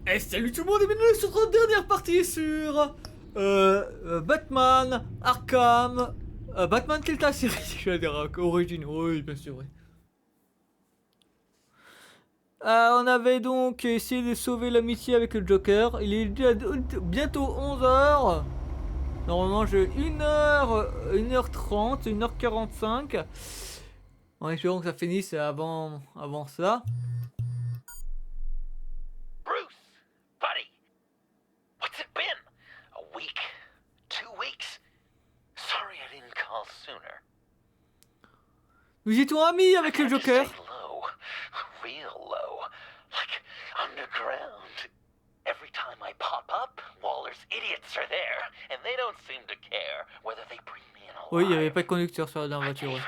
Et salut tout le monde et bienvenue sur notre dernière partie sur Batman, Arkham, Batman Delta série, je vais dire origine, oui bien sûr, oui. On avait donc essayé de sauver l'amitié avec le Joker, il est déjà bientôt 11h, normalement j'ai 1h, 1h30, 1h45, en espérant que ça finisse avant ça. Nous étions amis avec le Joker. Oui, il n'y avait pas de conducteur sur la voiture. Ouais.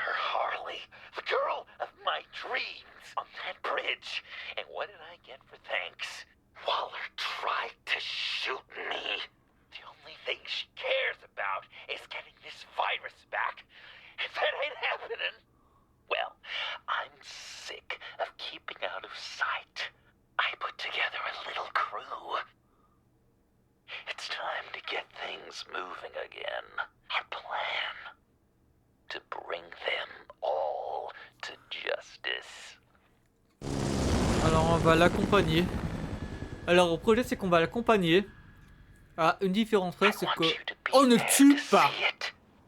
Waller tried to shoot me. The only thing she cares about is getting this virus back. If that ain't happening, well, I'm sick of keeping out of sight. I put together a little crew. It's time to get things moving again. Our plan, to bring them all to justice. Alors on va l'accompagner. Alors le projet c'est qu'on va l'accompagner. Ah, une différence près c'est que on ne tue pas.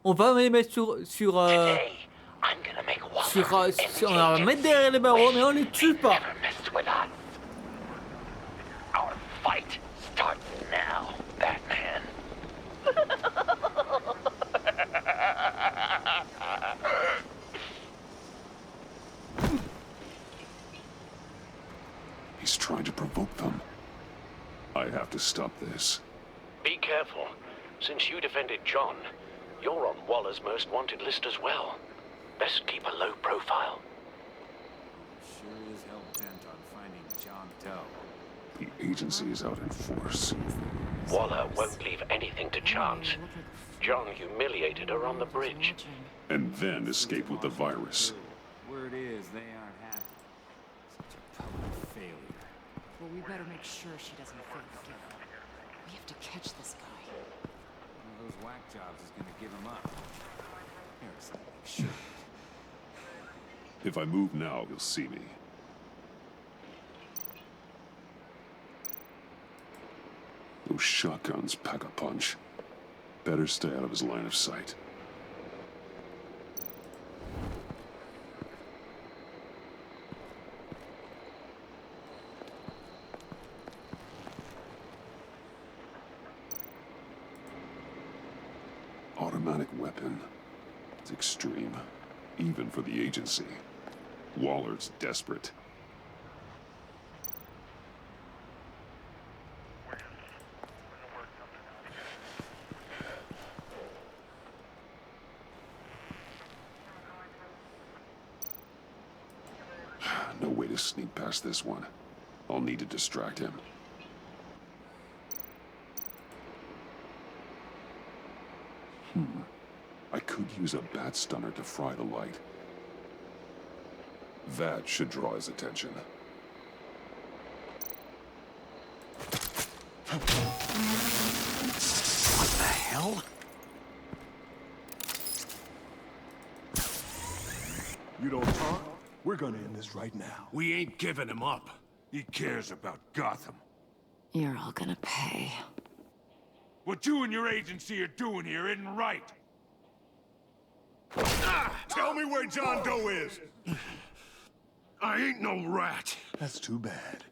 On va les mettre on va mettre derrière les barreaux mais on les tue pas. Our fight starts now, Batman. He's trying to provoke them. I have to stop this. Be careful. Since you defended John, you're on Waller's most wanted list as well. Best keep a low profile. Sure is hell-bent on finding John Doe. The agency is out in force. Waller won't leave anything to chance. John humiliated her on the bridge. And then escape with the virus. Word is they aren't happy. Such a public failure. Well, we better make sure she doesn't fail again. We have to catch this guy. One of those whack jobs is gonna give him up. Harrison, sure. If I move now, you'll see me. Those shotguns pack a punch. Better stay out of his line of sight. Automatic weapon. It's extreme, even for the agency. Waller's desperate. No way to sneak past this one. I'll need to distract him. I could use a bat stunner to fry the light. That should draw his attention. What the hell? You don't talk? We're gonna end this right now. We ain't giving him up. He cares about Gotham. You're all gonna pay. What you and your agency are doing here isn't right. Tell me where John Doe is. I ain't no rat. That's too bad.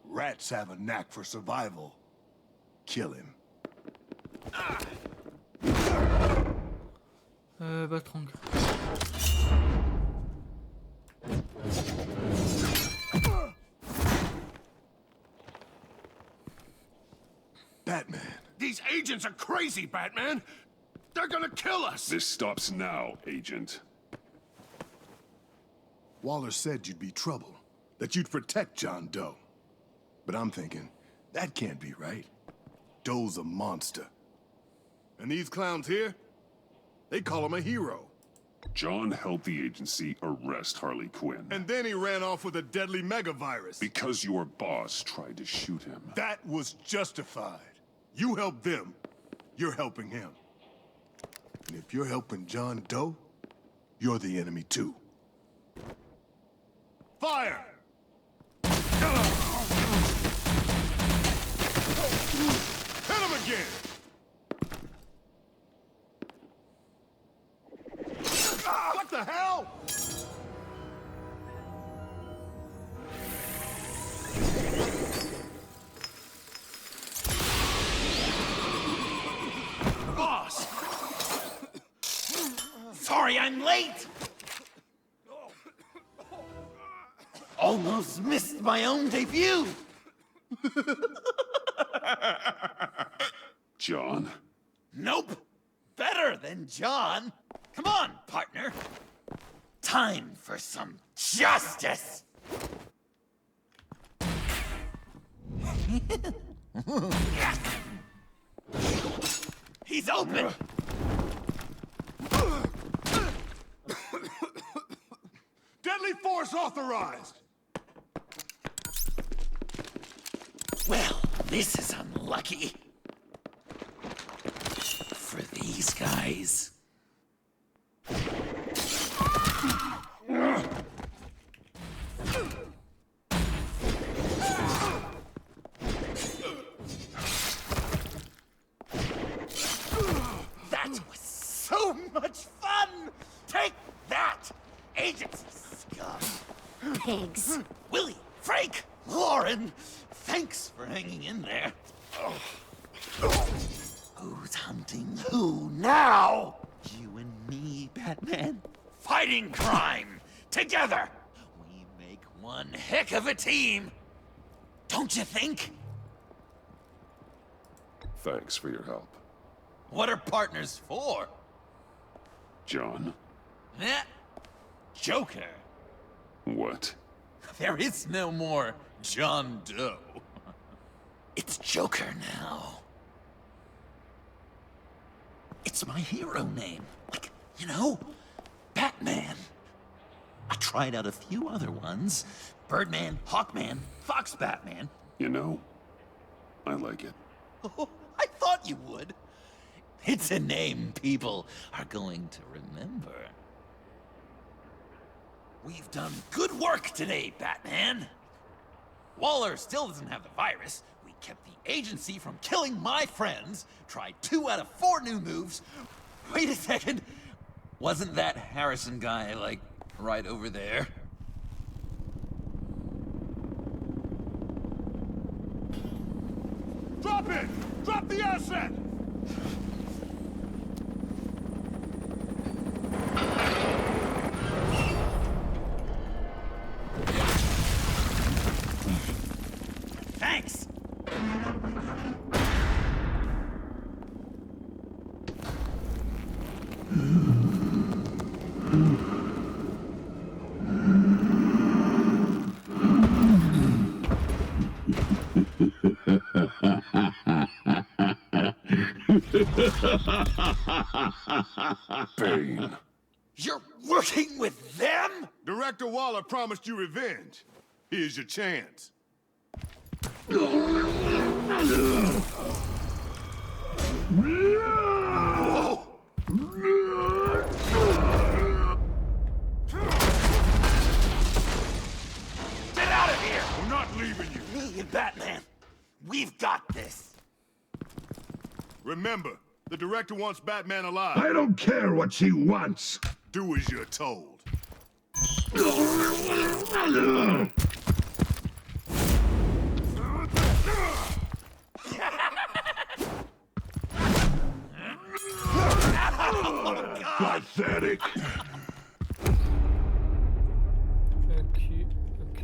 Rats have a knack for survival. Kill him. Batrang. Batman. These agents are crazy, Batman. They're gonna kill us. This stops now, Agent. Waller said you'd be trouble, that you'd protect John Doe. But I'm thinking, that can't be right. Doe's a monster. And these clowns here, they call him a hero. John helped the agency arrest Harley Quinn. And then he ran off with a deadly megavirus. Because your boss tried to shoot him. That was justified. You helped them, you're helping him. And if you're helping John Doe, you're the enemy too. Fire! Hit him again! What the hell? Boss! Sorry I'm late! Almost missed my own debut! John? Nope! Better than John! Come on, partner! Time for some justice! He's open! Deadly force authorized! Well, this is unlucky. For these guys. That was so much fun! Take that, agency scum! Pigs. Willie, Frank, Lauren, thanks for hanging in there. Who's hunting who now? You and me, Batman. Fighting crime together. We make one heck of a team. Don't you think? Thanks for your help. What are partners for? John? Eh? Joker. What? There is no more John Doe. It's Joker now. It's my hero name. Like, you know, Batman. I tried out a few other ones. Birdman, Hawkman, Fox Batman. You know, I like it. Oh, I thought you would. It's a name people are going to remember. We've done good work today, Batman. Waller still doesn't have the virus. We kept the agency from killing my friends. Tried 2 out of 4 new moves. Wait a second. Wasn't that Harrison guy, like, right over there? Drop it! Drop the asset! Thanks! Bane. You're working with them? Director Waller promised you revenge. Here's your chance. Whoa! Get out of here! We're not leaving you. Me and Batman, we've got this. Remember, the director wants Batman alive. I don't care what she wants. Do as you're told. Pathetic. Ok, ok.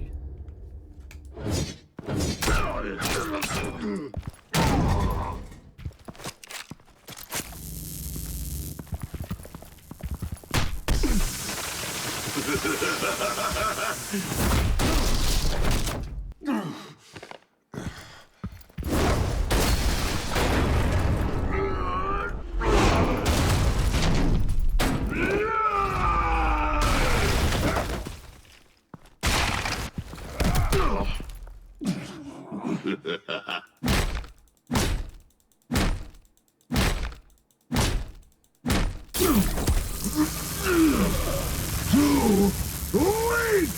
Weak!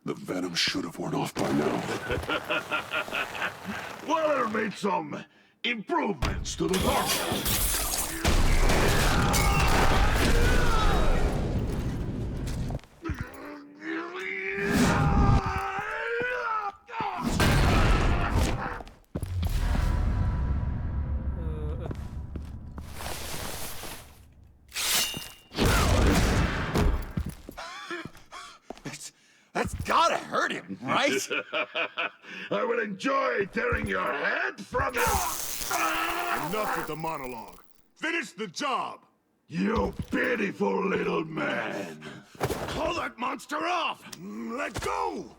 The venom should have worn off by now. Waller made some improvements to the formula. That's gotta hurt him, right? I will enjoy tearing your head from you. Enough with the monologue. Finish the job! You pitiful little man. Call that monster off! Let go!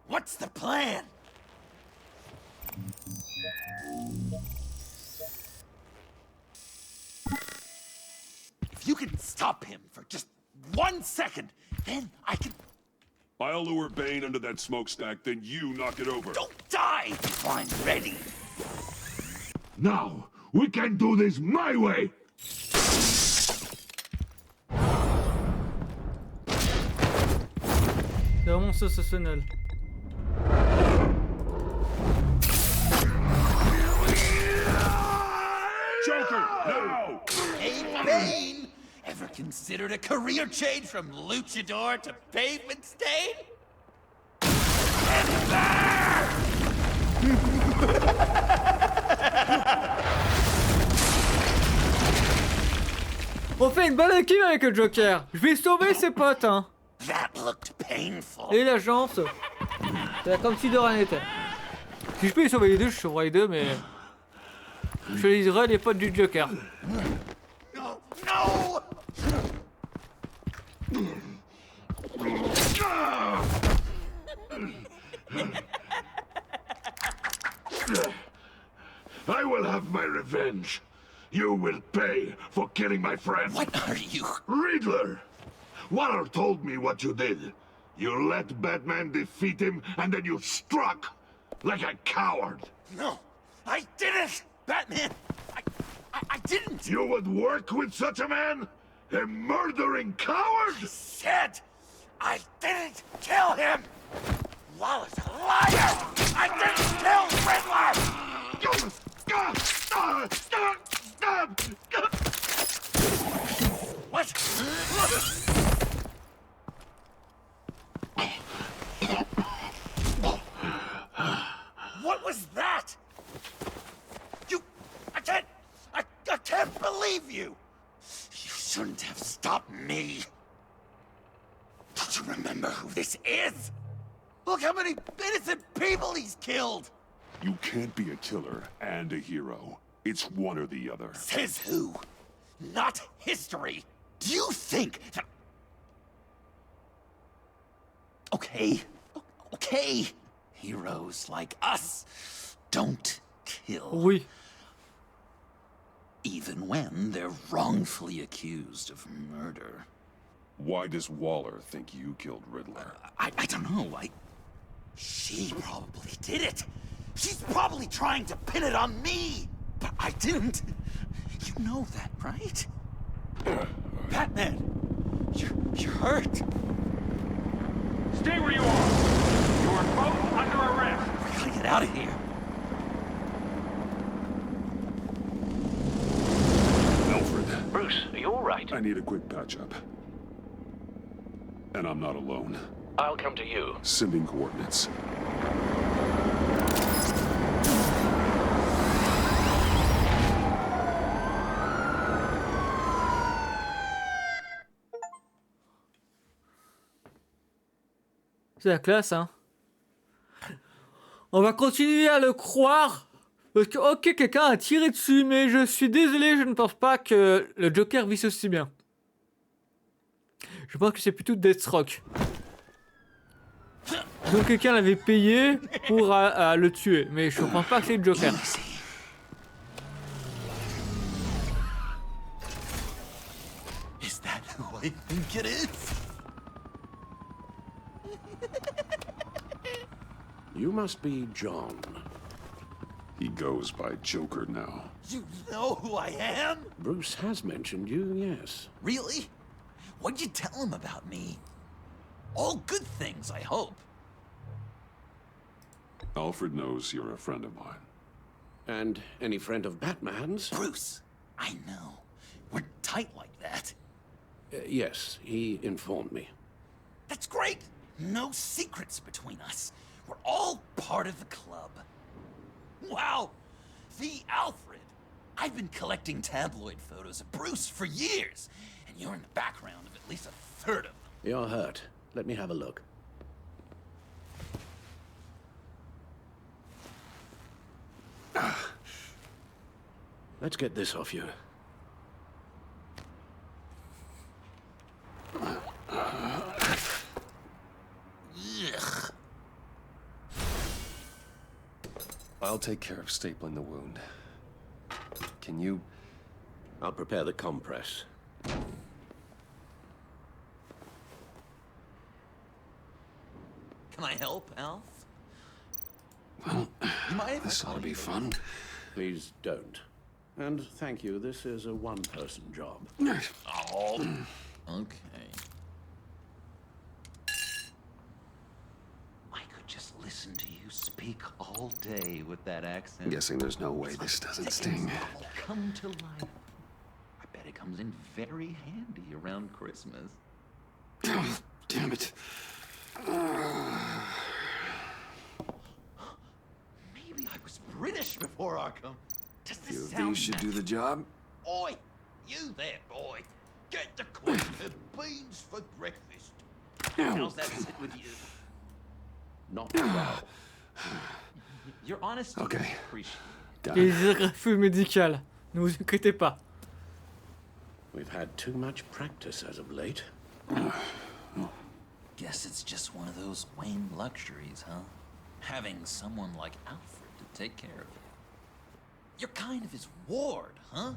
What's the plan? If you can stop him for just 1 second, then I can... I'll lure Bane under that smokestack, then you knock it over. Don't die before I'm ready. Now, we can do this my way. C'est vraiment sensationnel. Joker, no! Hey, Bane! Ever considered a career change from luchador to pavement stain? On fait une bonne équipe avec le Joker. Je vais sauver ses potes, hein. That looked painful. Et l'agence. C'est comme si de rien n'était. Si je peux les sauver les deux, je sauverai les deux, mais... Je choisirai les potes du Joker. No! No! I will have my revenge. You will pay for killing my friend. What are you? Riddler! Waller told me what you did. You let Batman defeat him, and then you struck like a coward. No! I didn't! Batman! I didn't! You would work with such a man? A murdering coward? Said I didn't kill him! Waller's a liar! I didn't kill Riddler! What? What was that? I can't believe you! You shouldn't have stopped me. Don't you remember who this is? Look how many innocent people he's killed! You can't be a killer and a hero. It's one or the other. Says who? Not history. Do you think that... Okay. Okay. Heroes like us don't kill. Oui. Even when they're wrongfully accused of murder. Why does Waller think you killed Riddler? I don't know. She probably did it. She's probably trying to pin it on me. But I didn't. You know that, right? Batman, you're hurt. Stay where you are. You are both under arrest. We gotta get out of here. Alfred, Bruce, are you all right? I need a quick patch-up. And I'm not alone. I'll come to you. Sending coordinates. C'est la classe, hein. On va continuer à le croire Parce que, ok, quelqu'un a tiré dessus, mais je suis désolé, je ne pense pas que le Joker visse aussi bien. Je pense que c'est plutôt Deathstroke. Donc quelqu'un l'avait payé pour le tuer, mais je ne pense pas que c'est le Joker. Is that who I think it is? You must be John. He goes by Joker now. You know who I am? Bruce has mentioned you, yes. Really? What'd you tell him about me? All good things, I hope. Alfred knows you're a friend of mine. And any friend of Batman's? Bruce, I know. We're tight like that. Yes, he informed me. That's great. No secrets between us. We're all part of the club. Wow! The Alfred! I've been collecting tabloid photos of Bruce for years, and you're in the background of at least a third of them. You're hurt. Let me have a look. Let's get this off you. Ugh. I'll take care of stapling the wound. Can you... I'll prepare the compress. Can I help, Alf? Well, You mind if this I ought call to be you? fun. Please don't. And thank you, this is a one-person job. Oh, okay. I could just listen to you speak all day with that accent. I'm guessing there's no way this doesn't sting. Come to life. I bet it comes in very handy around Christmas. Oh, damn it. Maybe I was British before Arkham. Does Few this of sound these should do the job. Oi! You there, boy! Get the Queen her beans for breakfast. How's that sit with you? Not well. Your honesty Okay. is appreciated. Done. Les refus médicales. Ne vous inquiétez pas. We've had too much practice as of late. Guess it's just one of those Wayne luxuries, huh? Having someone like Alfred to take care of you. You're kind of his ward, huh?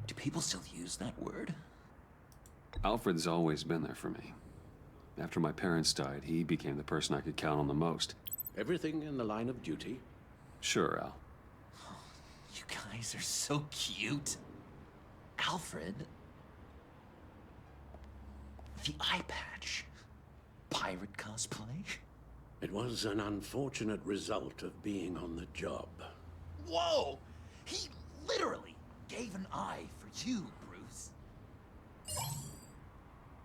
Do people still use that word? Alfred's always been there for me. After my parents died, he became the person I could count on the most. Everything in the line of duty. Sure, Al. You guys are so cute. Alfred. The eye patch. Pirate cosplay? It was an unfortunate result of being on the job. Whoa! He literally gave an eye for you, Bruce.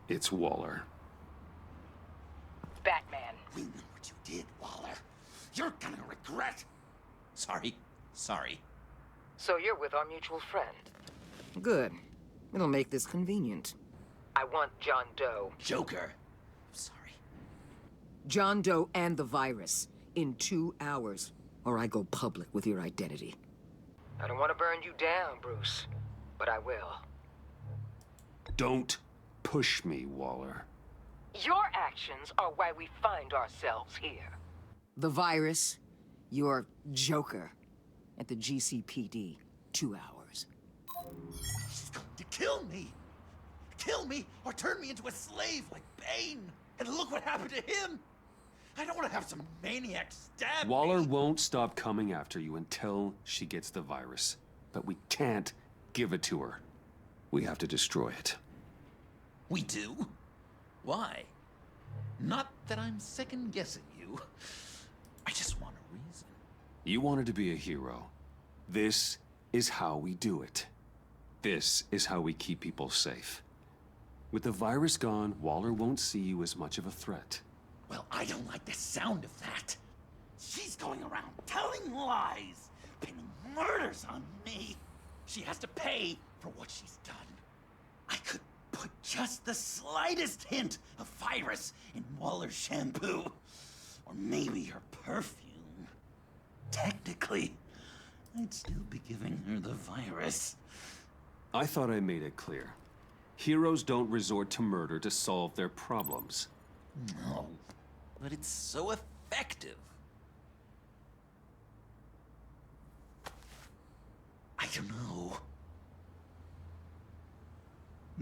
It's Waller. Batman. We know what you did, Waller. You're gonna regret. Sorry. So you're with our mutual friend. Good. It'll make this convenient. I want John Doe. Joker. Sorry. John Doe and the virus. In 2 hours. Or I go public with your identity. I don't want to burn you down, Bruce, but I will. Don't push me, Waller. Your actions are why we find ourselves here. The virus, your Joker. At the GCPD. 2 hours. She's going to kill me. Kill me or turn me into a slave like Bane. And look what happened to him. I don't want to have some maniac stab Waller me. won't stop coming after you until she gets the virus. But we can't give it to her. We have to destroy it. We do? Why? Not that I'm second-guessing you. I just want a reason. You wanted to be a hero. This is how we do it. This is how we keep people safe. With the virus gone, Waller won't see you as much of a threat. Well, I don't like the sound of that. She's going around telling lies, pinning murders on me. She has to pay for what she's done. I could put just the slightest hint of virus in Waller's shampoo. Or maybe her perfume. Technically, I'd still be giving her the virus. I thought I made it clear. Heroes don't resort to murder to solve their problems. No, but it's so effective. I don't know.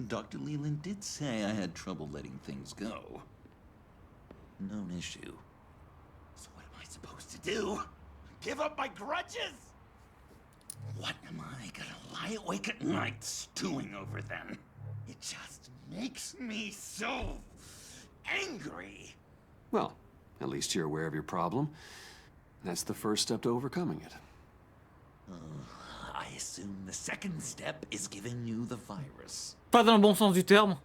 Dr. Leland did say I had trouble letting things go. Known issue. So what am I supposed to do? Give up my grudges? What am I gonna lie awake at night stewing over then? It just makes me so angry. Well, at least you're aware of your problem. That's the first step to overcoming it. I assume the second step is giving you the virus. Pas dans le bon sens du terme.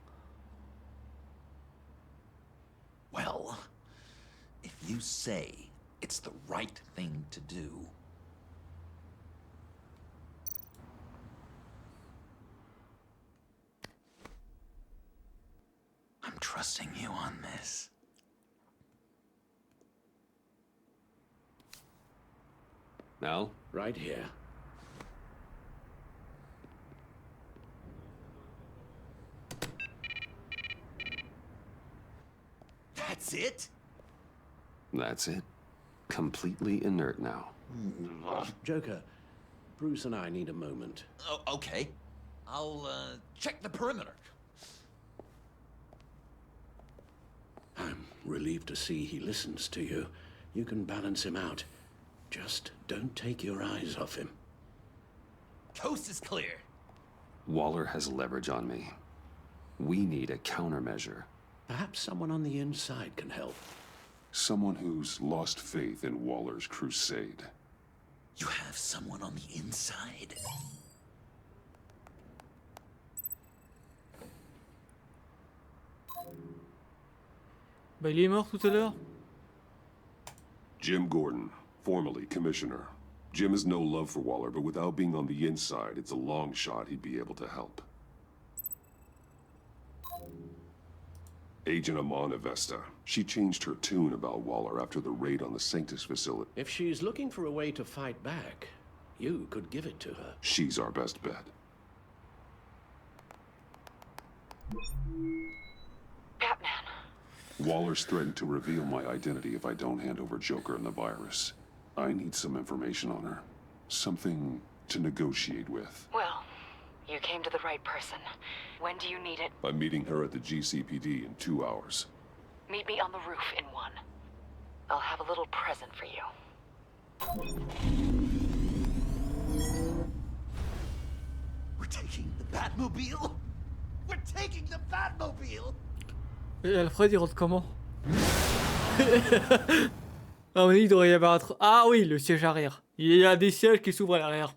Well, if you say it's the right thing to do, I'm trusting you on this. Now? Right here. That's it? That's it. Completely inert now. Joker, Bruce and I need a moment. Oh, okay. I'll check the perimeter. I'm relieved to see he listens to you. You can balance him out. Just don't take your eyes off him. Coast is clear. Waller has leverage on me. We need a countermeasure. Perhaps someone on the inside can help. Someone who's lost faith in Waller's crusade. You have someone on the inside? Bah il est mort tout à l'heure. Jim Gordon, formerly commissioner. Jim has no love for Waller, but without being on the inside, it's a long shot he'd be able to help. Agent Amana Vesta. She changed her tune about Waller after the raid on the Sanctus facility. If she's looking for a way to fight back, you could give it to her. She's our best bet. Batman. Waller's threatened to reveal my identity if I don't hand over Joker and the virus. I need some information on her. Something to negotiate with. Well, you came to the right person. When do you need it? I'm meeting her at the GCPD in 2 hours. Meet me on the roof in 1. I'll have a little present for you. We're taking the Batmobile? We're taking the Batmobile? Et Alfred il rentre comment? Ah oui, il devrait y avoir Ah oui, le siège arrière. Il y a des sièges qui s'ouvrent à l'arrière.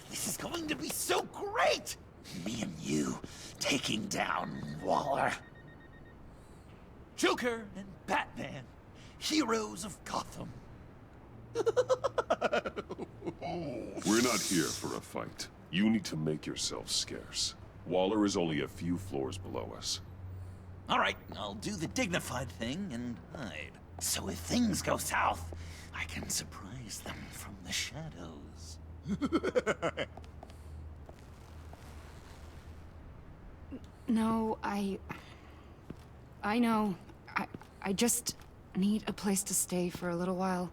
This is going to be so great! Me and you taking down Waller. Joker and Batman, heroes of Gotham. We're not here for a fight. You need to make yourself scarce. Waller is only a few floors below us. All right, I'll do the dignified thing and hide. So if things go south, I can surprise them from the shadows. No, I know. I just need a place to stay for a little while.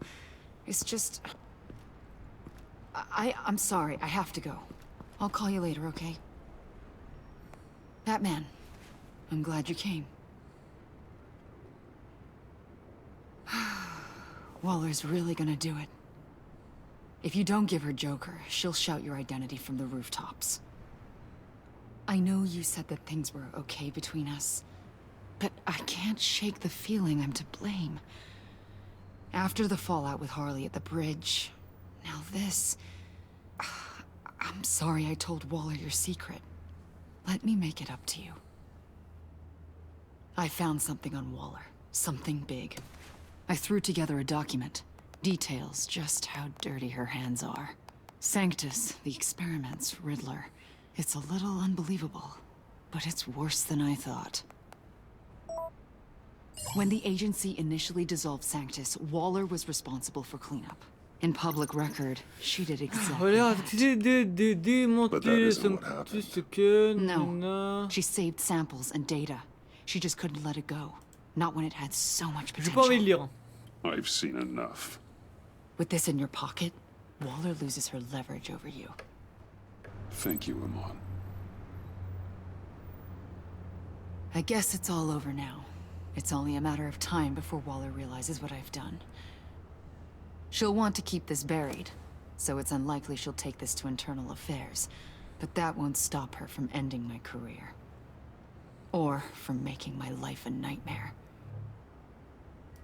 It's just... I'm sorry, I have to go. I'll call you later, okay? Batman, I'm glad you came. Waller's really gonna do it. If you don't give her Joker, she'll shout your identity from the rooftops. I know you said that things were okay between us, but I can't shake the feeling I'm to blame. After the fallout with Harley at the bridge, now this... I'm sorry I told Waller your secret. Let me make it up to you. I found something on Waller. Something big. I threw together a document. Details just how dirty her hands are. Sanctus, the experiments, Riddler. It's a little unbelievable, but it's worse than I thought. When the agency initially dissolved Sanctus, Waller was responsible for cleanup. In public record, she did exactly that. No, she saved samples and data. She just couldn't let it go. Not when it had so much potential. I've seen enough. With this in your pocket, Waller loses her leverage over you. Thank you, Amon. I guess it's all over now. It's only a matter of time before Waller realizes what I've done. She'll want to keep this buried, so it's unlikely she'll take this to internal affairs. But that won't stop her from ending my career. Or from making my life a nightmare.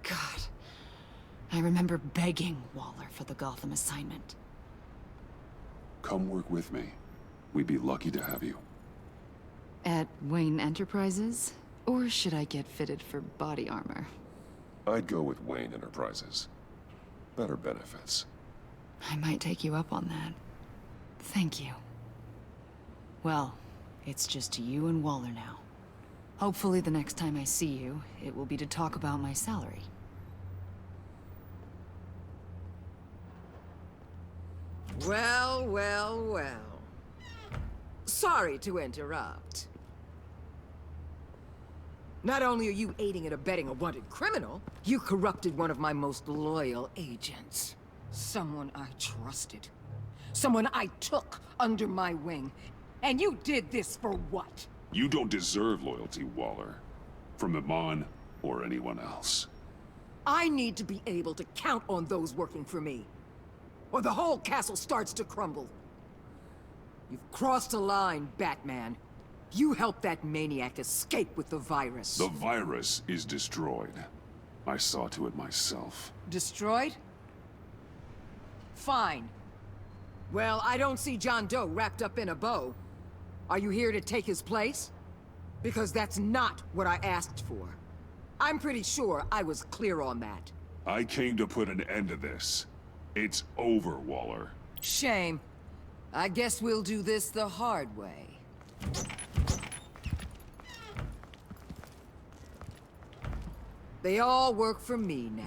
God, I remember begging Waller for the Gotham assignment. Come work with me. We'd be lucky to have you. At Wayne Enterprises? Or should I get fitted for body armor? I'd go with Wayne Enterprises. Better benefits. I might take you up on that. Thank you. Well, it's just you and Waller now. Hopefully the next time I see you, it will be to talk about my salary. Well, well, well. Sorry to interrupt. Not only are you aiding and abetting a wanted criminal, you corrupted one of my most loyal agents. Someone I trusted. Someone I took under my wing. And you did this for what? You don't deserve loyalty, Waller. From Amon or anyone else. I need to be able to count on those working for me. Or the whole castle starts to crumble. You've crossed a line, Batman. You helped that maniac escape with the virus. The virus is destroyed. I saw to it myself. Destroyed? Fine. Well, I don't see John Doe wrapped up in a bow. Are you here to take his place? Because that's not what I asked for. I'm pretty sure I was clear on that. I came to put an end to this. It's over, Waller. Shame. I guess we'll do this the hard way. They all work for me now.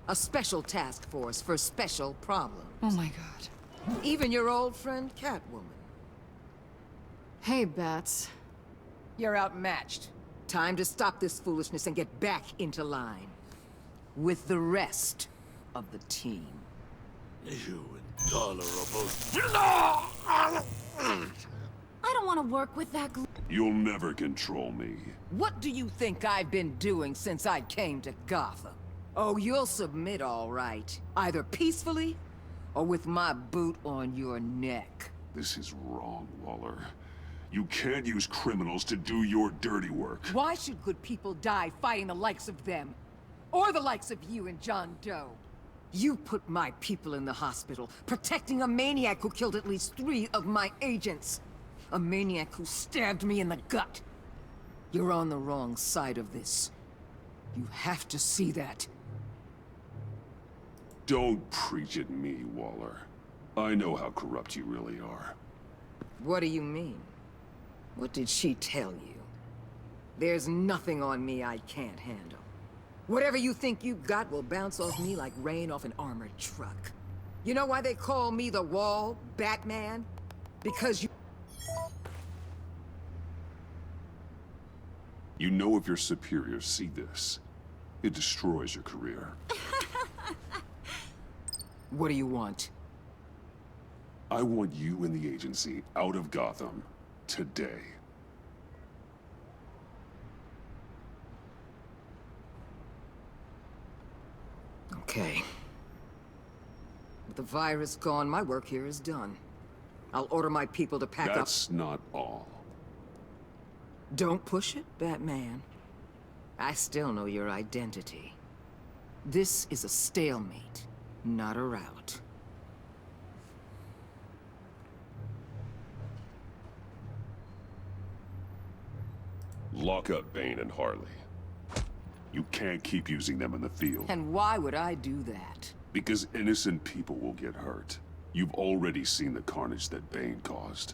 A special task force for special problems. Oh my god. Even your old friend Catwoman. Hey, Bats. You're outmatched. Time to stop this foolishness and get back into line. With the rest of the team. You intolerable... I don't want to work with that You'll never control me. What do you think I've been doing since I came to Gotham? Oh, you'll submit all right. Either peacefully, or with my boot on your neck. This is wrong, Waller. You can't use criminals to do your dirty work. Why should good people die fighting the likes of them? Or the likes of you and John Doe? You put my people in the hospital, protecting a maniac who killed at least 3 of my agents. A maniac who stabbed me in the gut. You're on the wrong side of this. You have to see that. Don't preach at me, Waller. I know how corrupt you really are. What do you mean? What did she tell you? There's nothing on me I can't handle. Whatever you think you got will bounce off me like rain off an armored truck. You know why they call me the Wall, Batman? Because you... You know if your superiors see this, it destroys your career. What do you want? I want you and the agency out of Gotham today. Okay. With the virus gone, my work here is done. I'll order my people to pack up... That's not all. Don't push it, Batman. I still know your identity. This is a stalemate, not a rout. Lock up Bane and Harley. You can't keep using them in the field. And why would I do that? Because innocent people will get hurt. You've already seen the carnage that Bane caused.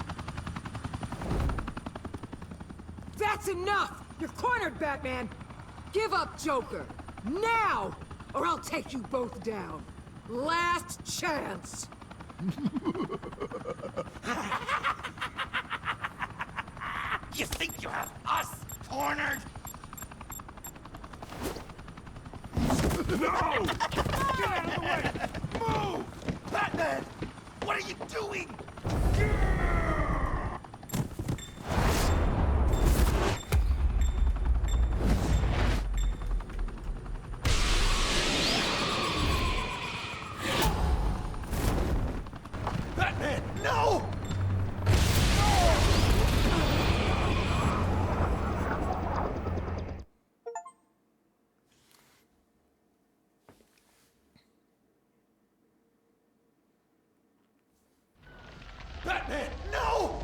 That's enough! You're cornered, Batman! Give up Joker! Now! Or I'll take you both down. Last chance! You think you have us cornered? No! Get out of the way! Move! Batman! What are you doing? Batman, no! Batman, no!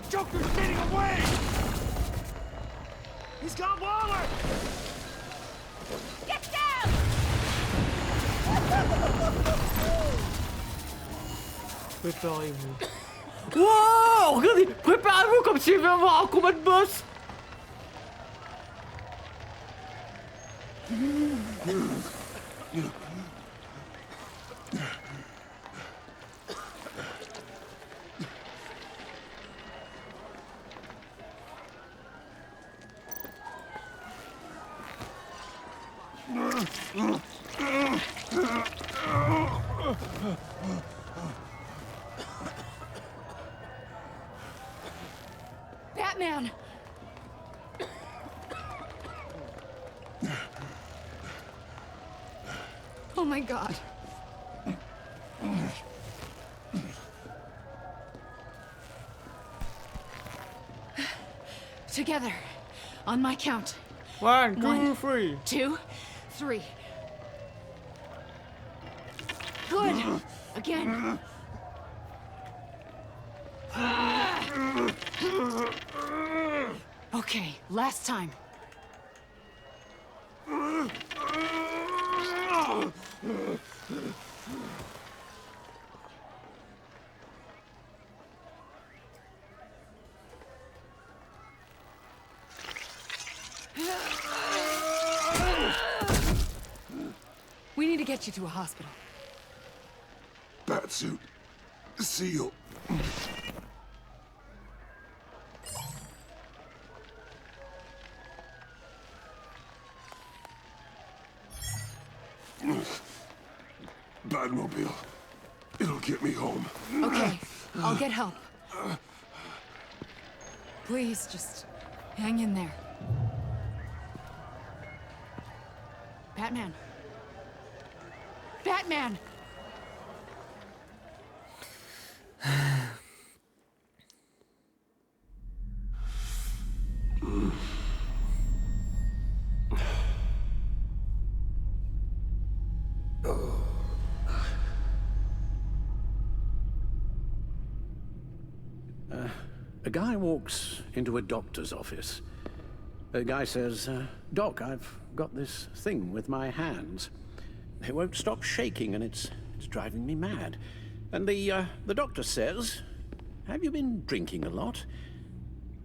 Joker's getting away! He's got Waller! Get down! Préparez-vous. Wow! Regardez! Préparez-vous comme s'il vient avoir un combat de boss! Batman! Oh my God. Together, on my count. 1, 2, 3. 2, 3. Good. Again. Okay, last time. We need to get you to a hospital. Batsuit. Seal. Batmobile. It'll get me home. Okay, I'll get help. Please, just hang in there. Batman. Batman! A guy walks into a doctor's office. The guy says, Doc, I've got this thing with my hands. They won't stop shaking and it's driving me mad. And the doctor says, have you been drinking a lot?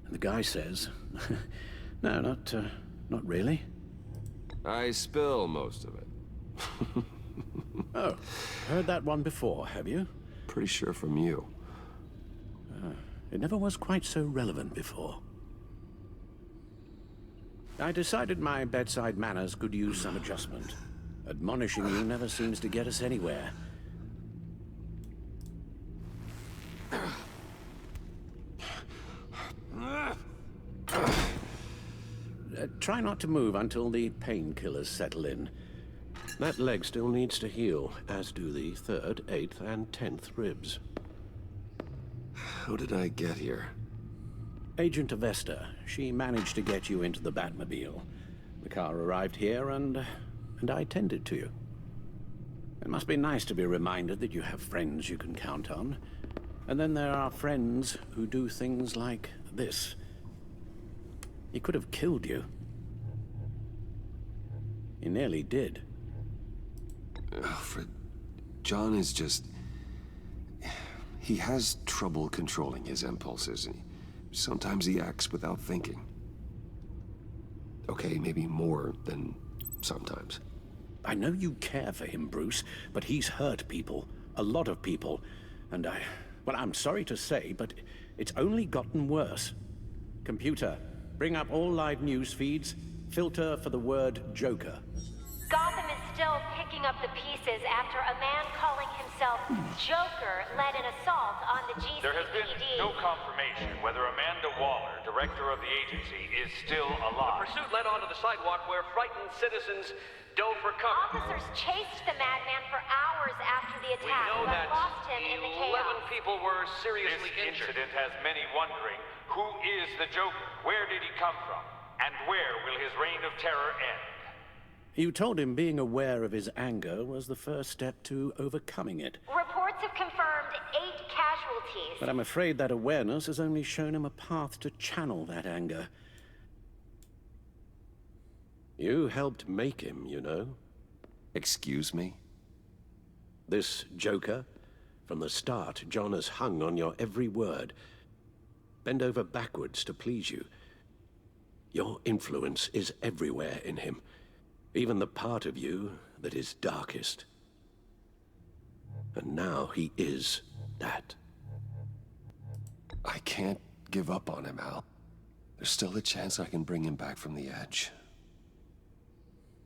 And the guy says, no, not really. I spill most of it. Oh, heard that one before, have you? Pretty sure from you. It never was quite so relevant before. I decided my bedside manners could use some adjustment. Admonishing you never seems to get us anywhere. Try not to move until the painkillers settle in. That leg still needs to heal, as do the 3rd, 8th, and 10th ribs. How did I get here? Agent Avesta. She managed to get you into the Batmobile. The car arrived here, and I tended to you. It must be nice to be reminded that you have friends you can count on. And then there are friends who do things like this. He could have killed you. He nearly did. Alfred, John is just... He has trouble controlling his impulses. Sometimes he acts without thinking. Okay, maybe more than sometimes. I know you care for him, Bruce, but he's hurt people. A lot of people. And well, I'm sorry to say, but it's only gotten worse. Computer, bring up all live news feeds. Filter for the word Joker. Gotham is still picking up the pieces after a man calling himself Joker led an assault on the GCPD. There has been no confirmation whether Amanda Waller, director of the agency, is still alive. The pursuit led onto the sidewalk where frightened citizens dove for cover. Officers chased the madman for hours after the We attack, know but that lost him in the 11 chaos. people were seriously This injured. incident has many wondering, who is the Joker? Where did he come from? And where will his reign of terror end? You told him being aware of his anger was the first step to overcoming it. Reports have confirmed 8 casualties. But I'm afraid that awareness has only shown him a path to channel that anger. You helped make him, you know. Excuse me? This Joker, from the start, John has hung on your every word. Bend over backwards to please you. Your influence is everywhere in him. Even the part of you that is darkest. And now he is that. I can't give up on him, Al. There's still a chance I can bring him back from the edge.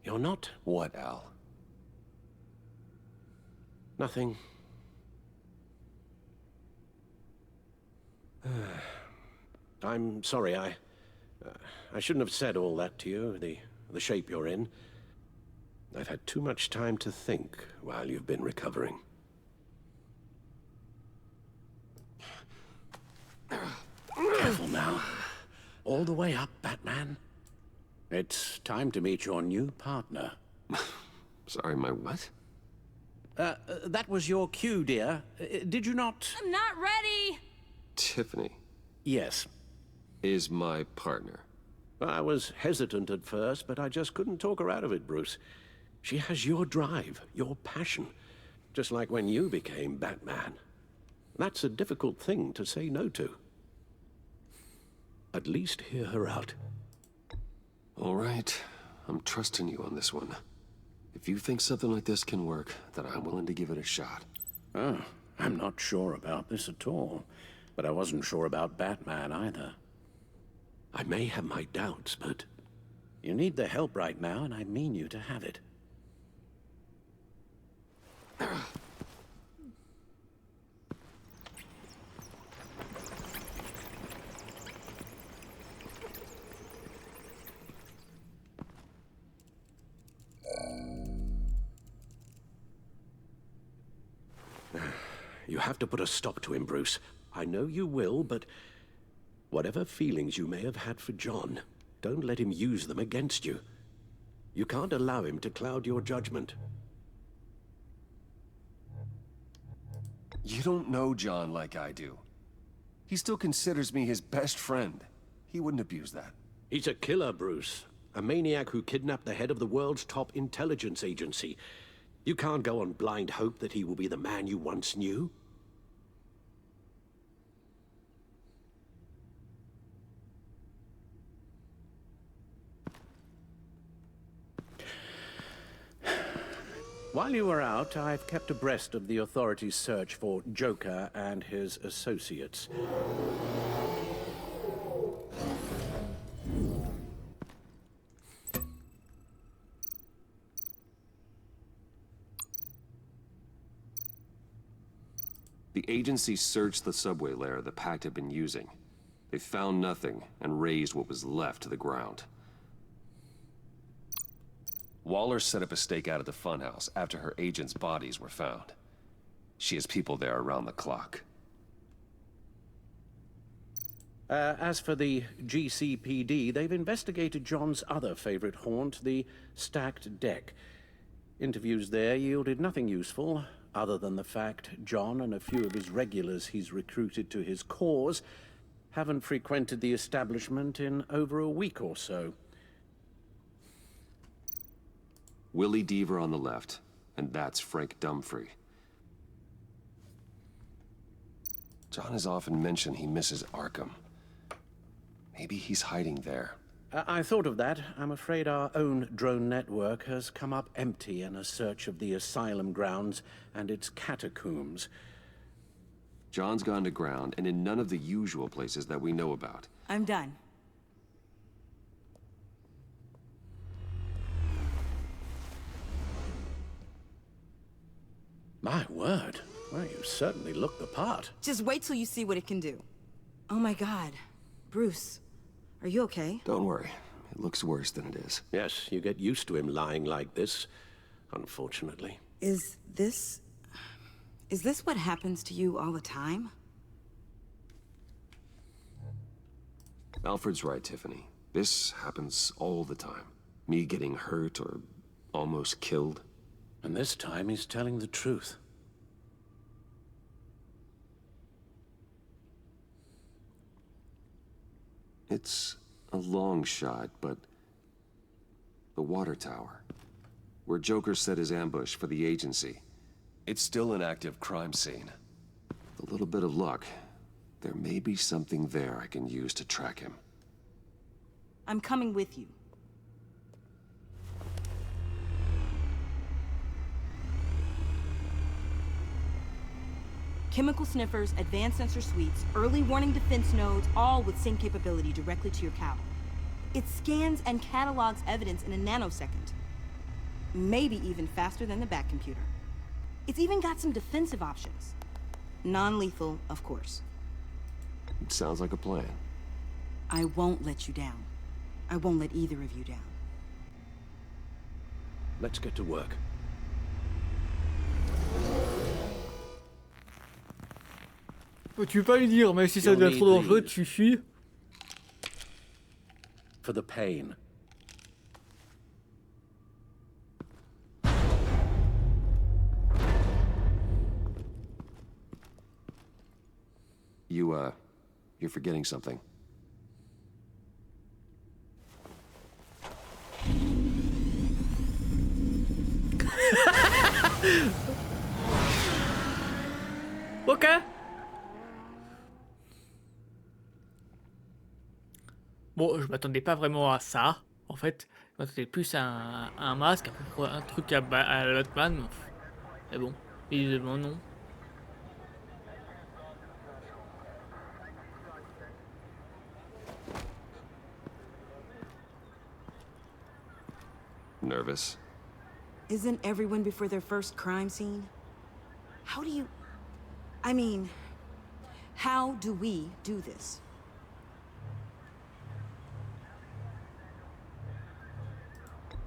You're not? What, Al? Nothing. I'm sorry, I shouldn't have said all that to you, the shape you're in. I've had too much time to think while you've been recovering. Careful now. All the way up, Batman. It's time to meet your new partner. Sorry, my what? That was your cue, dear. Did you not? I'm not ready! Tiffany. Yes. Is my partner. I was hesitant at first, but I just couldn't talk her out of it, Bruce. She has your drive, your passion, just like when you became Batman. That's a difficult thing to say no to. At least hear her out. All right. I'm trusting you on this one. If you think something like this can work, then I'm willing to give it a shot. Oh, I'm not sure about this at all. But I wasn't sure about Batman either. I may have my doubts, but you need the help right now, and I mean you to have it. You have to put a stop to him, Bruce. I know you will, but whatever feelings you may have had for John, don't let him use them against you. You can't allow him to cloud your judgment. You don't know John like I do. He still considers me his best friend. He wouldn't abuse that. He's a killer, Bruce. A maniac who kidnapped the head of the world's top intelligence agency. You can't go on blind hope that he will be the man you once knew. While you were out, I've kept abreast of the authorities' search for Joker and his associates. The agency searched the subway lair the Pact had been using. They found nothing and razed what was left to the ground. Waller set up a stakeout at the funhouse after her agents' bodies were found. She has people there around the clock. As for the GCPD, they've investigated John's other favorite haunt, the stacked deck. Interviews there yielded nothing useful, other than the fact John and a few of his regulars he's recruited to his cause haven't frequented the establishment in over a week or so. Willie Deaver on the left, and that's Frank Dumfrey. John has often mentioned he misses Arkham. Maybe he's hiding there. I thought of that. I'm afraid our own drone network has come up empty in a search of the asylum grounds and its catacombs. John's gone to ground, and in none of the usual places that we know about. I'm done. My word. Well, you certainly look the part. Just wait till you see what it can do. Oh my God. Bruce, are you okay? Don't worry. It looks worse than it is. Yes, you get used to him lying like this, unfortunately. Is this what happens to you all the time? Alfred's right, Tiffany. This happens all the time. Me getting hurt or almost killed. And this time he's telling the truth. It's a long shot, but the water tower, where Joker set his ambush for the agency, it's still an active crime scene. With a little bit of luck, there may be something there I can use to track him. I'm coming with you. Chemical sniffers, advanced sensor suites, early warning defense nodes, all with sync capability directly to your cow. It scans and catalogs evidence in a nanosecond. Maybe even faster than the back computer. It's even got some defensive options. Non-lethal, of course. It sounds like a plan. I won't let you down. I won't let either of you down. Let's get to work. Tu veux pas lui dire, mais si ça devient trop dangereux, tu fuis. For the pain. You're forgetting something. Ok. Bon, je m'attendais pas vraiment à ça. En fait, je m'attendais plus à un masque, un truc à Batman. Mais bon, évidemment non. Nervous? Isn't everyone before their first crime scene? How do you... I mean, how do we do this?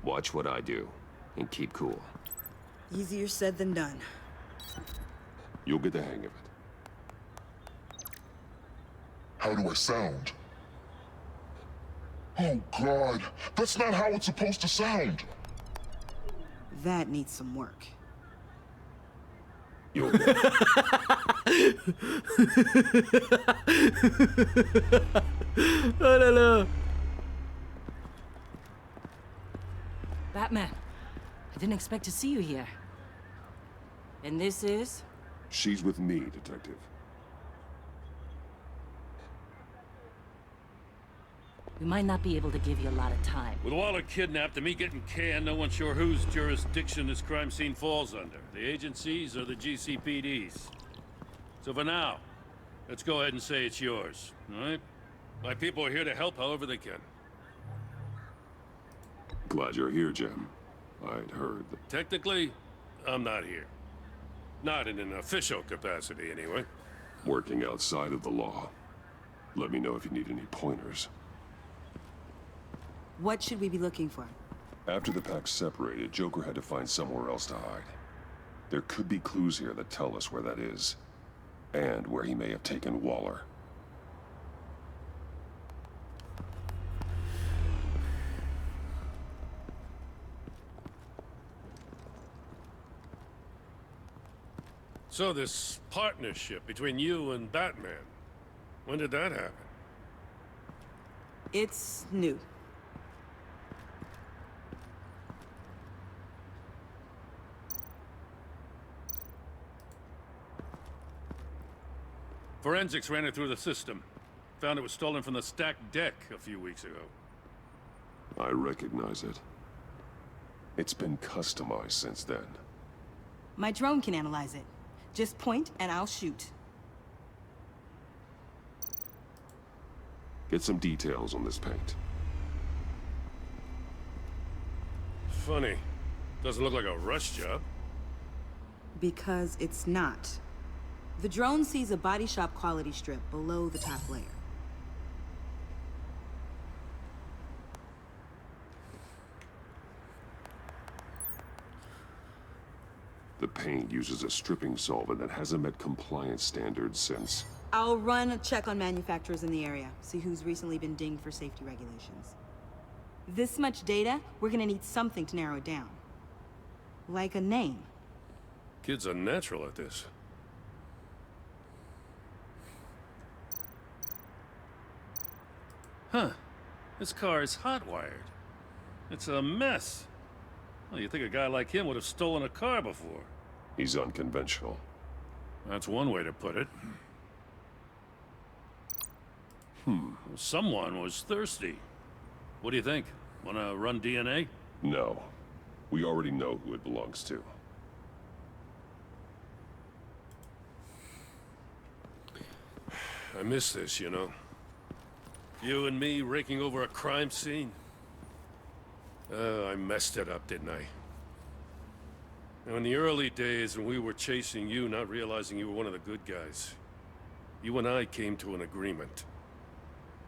Watch what I do, and keep cool. Easier said than done. You'll get the hang of it. How do I sound? Oh, God. That's not how it's supposed to sound. That needs some work. You'll Oh là là. Batman, I didn't expect to see you here. And this is? She's with me, Detective. We might not be able to give you a lot of time. With Waller kidnapped and me getting canned, no one's sure whose jurisdiction this crime scene falls under. The agencies or the GCPD's. So for now, let's go ahead and say it's yours, all right? My people are here to help however they can. Glad you're here, Jim. I'd heard that... Technically, I'm not here. Not in an official capacity, anyway. Working outside of the law. Let me know if you need any pointers. What should we be looking for? After the pack separated, Joker had to find somewhere else to hide. There could be clues here that tell us where that is. And where he may have taken Waller. So this partnership between you and Batman, when did that happen? It's new. Forensics ran it through the system. Found it was stolen from the stacked deck a few weeks ago. I recognize it. It's been customized since then. My drone can analyze it. Just point and I'll shoot. Get some details on this paint. Funny. Doesn't look like a rush job. Because it's not. The drone sees a body shop quality strip below the top layer. The paint uses a stripping solvent that hasn't met compliance standards since... I'll run a check on manufacturers in the area, see who's recently been dinged for safety regulations. This much data, we're gonna need something to narrow it down. Like a name. Kid's a natural at this. Huh. This car is hot-wired. It's a mess. Well, you'd think a guy like him would have stolen a car before. He's unconventional. That's one way to put it. Someone was thirsty. What do you think? Wanna run DNA? No. We already know who it belongs to. I miss this, you know. You and me raking over a crime scene. I messed it up, didn't I? Now, in the early days when we were chasing you, not realizing you were one of the good guys, you and I came to an agreement.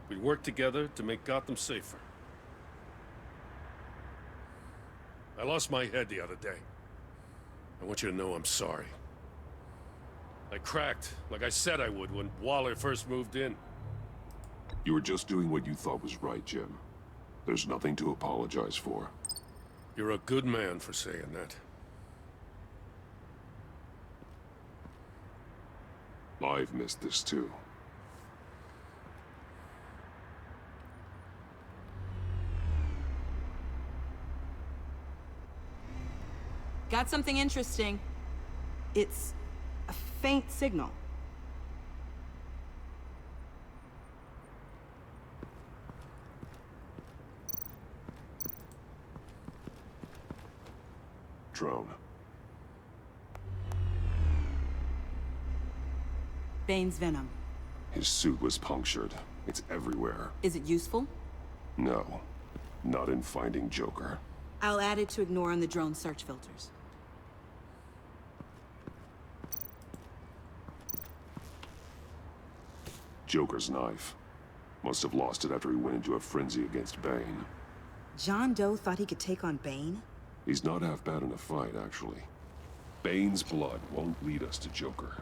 We'd work together to make Gotham safer. I lost my head the other day. I want you to know I'm sorry. I cracked, like I said I would when Waller first moved in. You were just doing what you thought was right, Jim. There's nothing to apologize for. You're a good man for saying that. I've missed this too. Got something interesting. It's a faint signal. Drone. Bane's venom. His suit was punctured. It's everywhere. Is it useful? No. Not in finding Joker. I'll add it to ignore on the drone search filters. Joker's knife. Must have lost it after he went into a frenzy against Bane. John Doe thought he could take on Bane? He's not half bad in a fight, actually. Bane's blood won't lead us to Joker.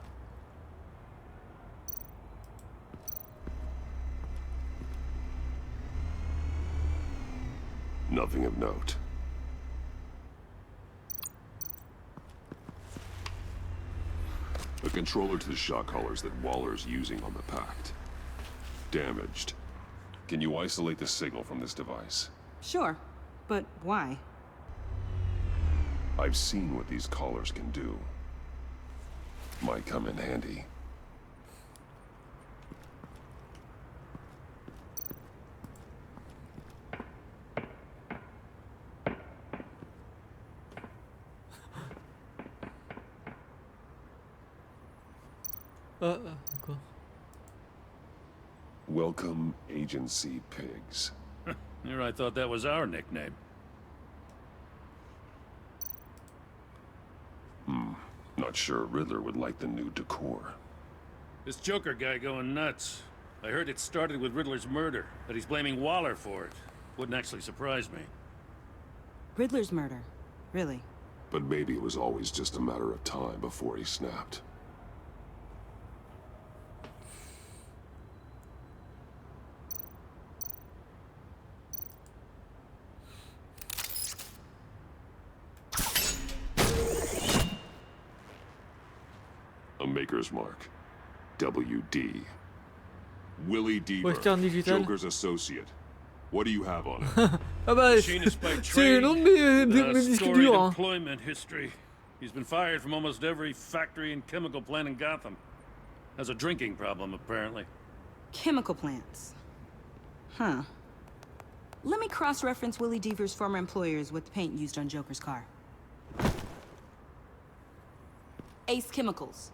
Nothing of note. A controller to the shock collars that Waller's using on the Pact. Damaged. Can you isolate the signal from this device? Sure, but why? I've seen what these collars can do. Might come in handy. Encore. Welcome, Agency Pigs. Here I thought that was our nickname. Not sure Riddler would like the new decor. This Joker guy going nuts. I heard it started with Riddler's murder, but he's blaming Waller for it. Wouldn't actually surprise me. Riddler's murder? Really? But maybe it was always just a matter of time before he snapped. A maker's mark. WD. Willie Deaver, Western Digital. Joker's associate. What do you have on it? Ah bah, Machinist by c'est le nom de mes disques storied durs. Hein. employment history. He's been fired from almost every factory and chemical plant in Gotham. Has a drinking problem, apparently. Chemical plants. Huh. Let me cross-reference Willie Deaver's former employers with the paint used on Joker's car. Ace Chemicals.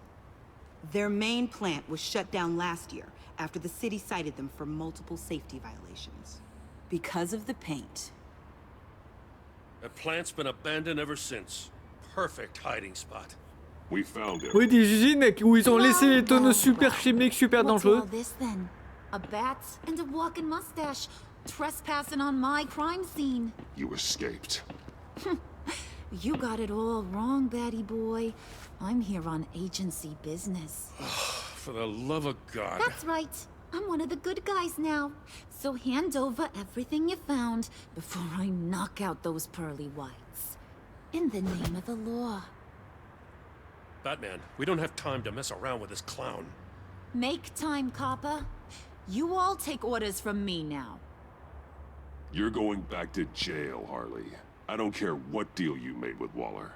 Their main plant was shut down last year after the city cited them for multiple safety violations. Because of the paint. That plant's been abandoned ever since. Perfect hiding spot. We found it. Oui, des usines où ils ont laissé les tonneaux super chimiques, super What's all dangereux. this then? A bat and a walking mustache trespassing on my crime scene. You escaped. You got it all wrong, Batty boy. I'm here on agency business. For the love of God. That's right. I'm one of the good guys now. So hand over everything you found before I knock out those pearly whites. In the name of the law. Batman, we don't have time to mess around with this clown. Make time, copper. You all take orders from me now. You're going back to jail, Harley. I don't care what deal you made with Waller.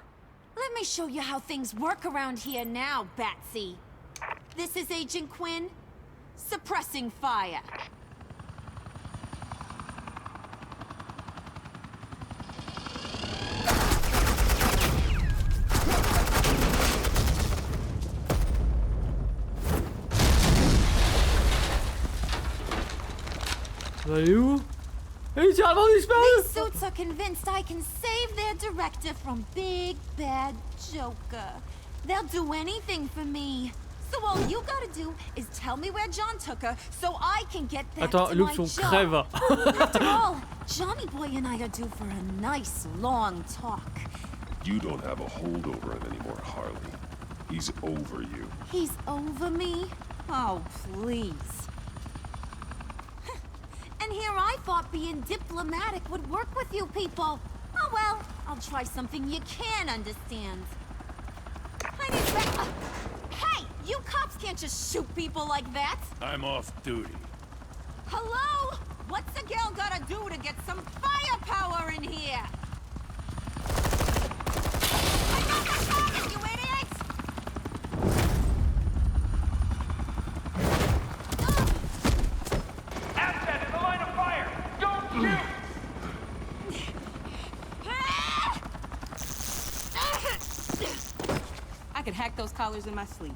Let me show you how things work around here now, Batsy. This is Agent Quinn. Suppressing fire. Allez où? Et littéralement disparu! These suits are convinced I can save their director from Big Bad Joker. They'll do anything for me. So all you gotta do is tell me where John took her so I can get back Attends, to Luke, my on job. crève. After all, Johnny Boy and I are due for a nice long talk. You don't have a holdover anymore, Harley. He's over you. He's over me? Oh, please. And here I thought being diplomatic would work with you people. Oh well, I'll try something you can understand. I need back. Hey, you cops can't just shoot people like that. I'm off duty. Hello? What's a girl gotta do to get some firepower in here? I got the target, you idiots! Asset in the line of fire! Don't shoot! I could hack those collars in my sleep.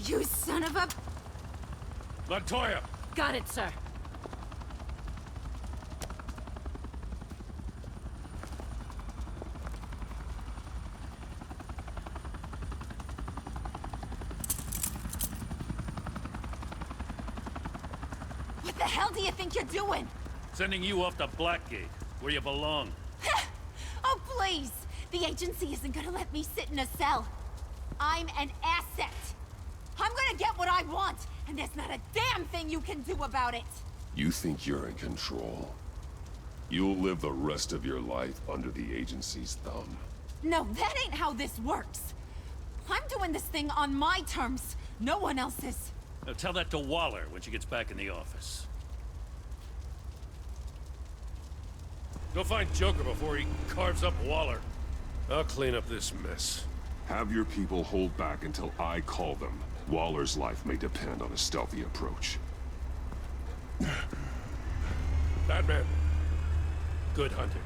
You son of a... Montoya! Got it, sir. What the hell do you think you're doing? Sending you off to Blackgate, where you belong. Oh, please! The agency isn't gonna let me sit in a cell. I'm an asset. I'm gonna get what I want, and there's not a damn thing you can do about it. You think you're in control? You'll live the rest of your life under the agency's thumb. No, that ain't how this works. I'm doing this thing on my terms. No one else's. Now tell that to Waller when she gets back in the office. Go find Joker before he carves up Waller. I'll clean up this mess. Have your people hold back until I call them. Waller's life may depend on a stealthy approach. Batman, good hunting.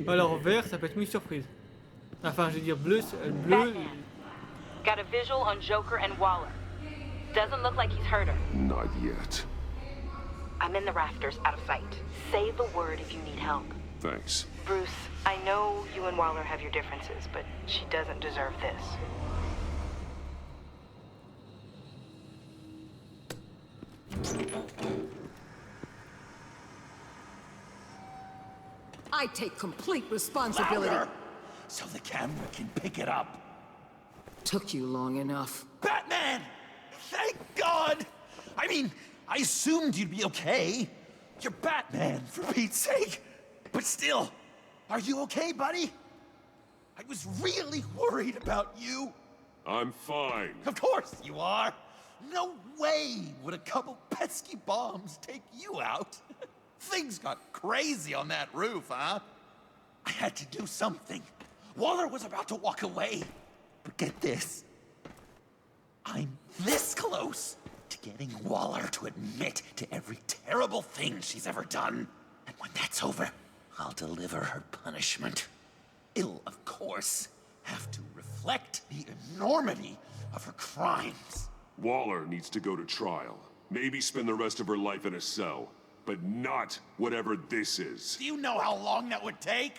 Alors vert, ça peut être mise surprise. Enfin, je veux dire bleu, bleu. Got a visual on Joker and Waller. Doesn't look like he's hurt her. Not yet. I'm in the rafters, out of sight. Say the word if you need help. Thanks. Bruce, I know you and Waller have your differences, but she doesn't deserve this. I take complete responsibility. Louder, so the camera can pick it up. Took you long enough. Batman! Thank God! I mean, I assumed you'd be okay. You're Batman, for Pete's sake. But still, are you okay, buddy? I was really worried about you. I'm fine. Of course you are. No way would a couple pesky bombs take you out. Things got crazy on that roof, huh? I had to do something. Waller was about to walk away. But get this. I'm this close to getting Waller to admit to every terrible thing she's ever done. And when that's over, I'll deliver her punishment. It'll, of course, have to reflect the enormity of her crimes. Waller needs to go to trial. Maybe spend the rest of her life in a cell. But not whatever this is. Do you know how long that would take?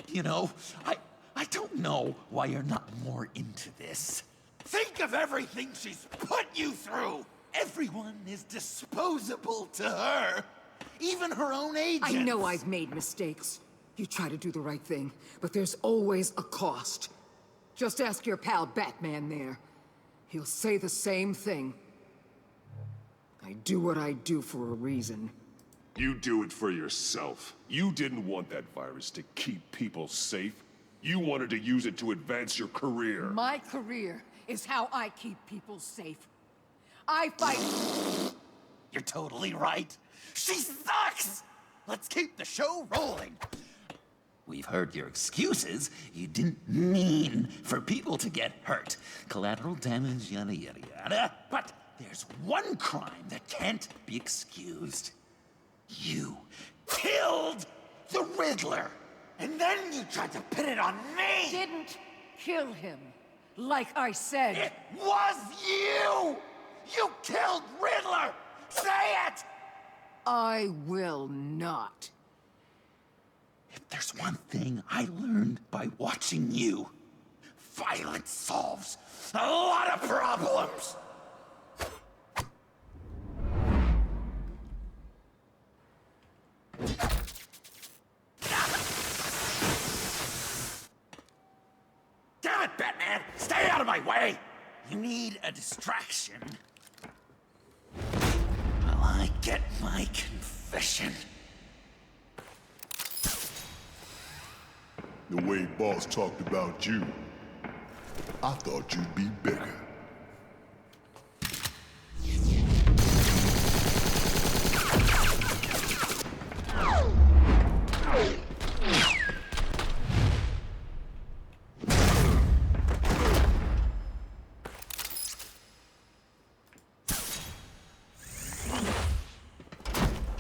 You know, I don't know why you're not more into this. Think of everything she's put you through! Everyone is disposable to her. Even her own agents. I know I've made mistakes. You try to do the right thing, but there's always a cost. Just ask your pal Batman there. He'll say the same thing. I do what I do for a reason. You do it for yourself. You didn't want that virus to keep people safe. You wanted to use it to advance your career. My career is how I keep people safe. I fight... You're totally right. She sucks! Let's keep the show rolling. We've heard your excuses. You didn't mean for people to get hurt. Collateral damage, yada yada yada. But there's one crime that can't be excused. You killed the Riddler! And then you tried to pin it on me! Didn't kill him, like I said. It was you! You killed Riddler! Say it! I will not. If there's one thing I learned by watching you, violence solves a lot of problems! Damn it, Batman! Stay out of my way! You need a distraction. While I get my confession. The way Boss talked about you, I thought you'd be bigger.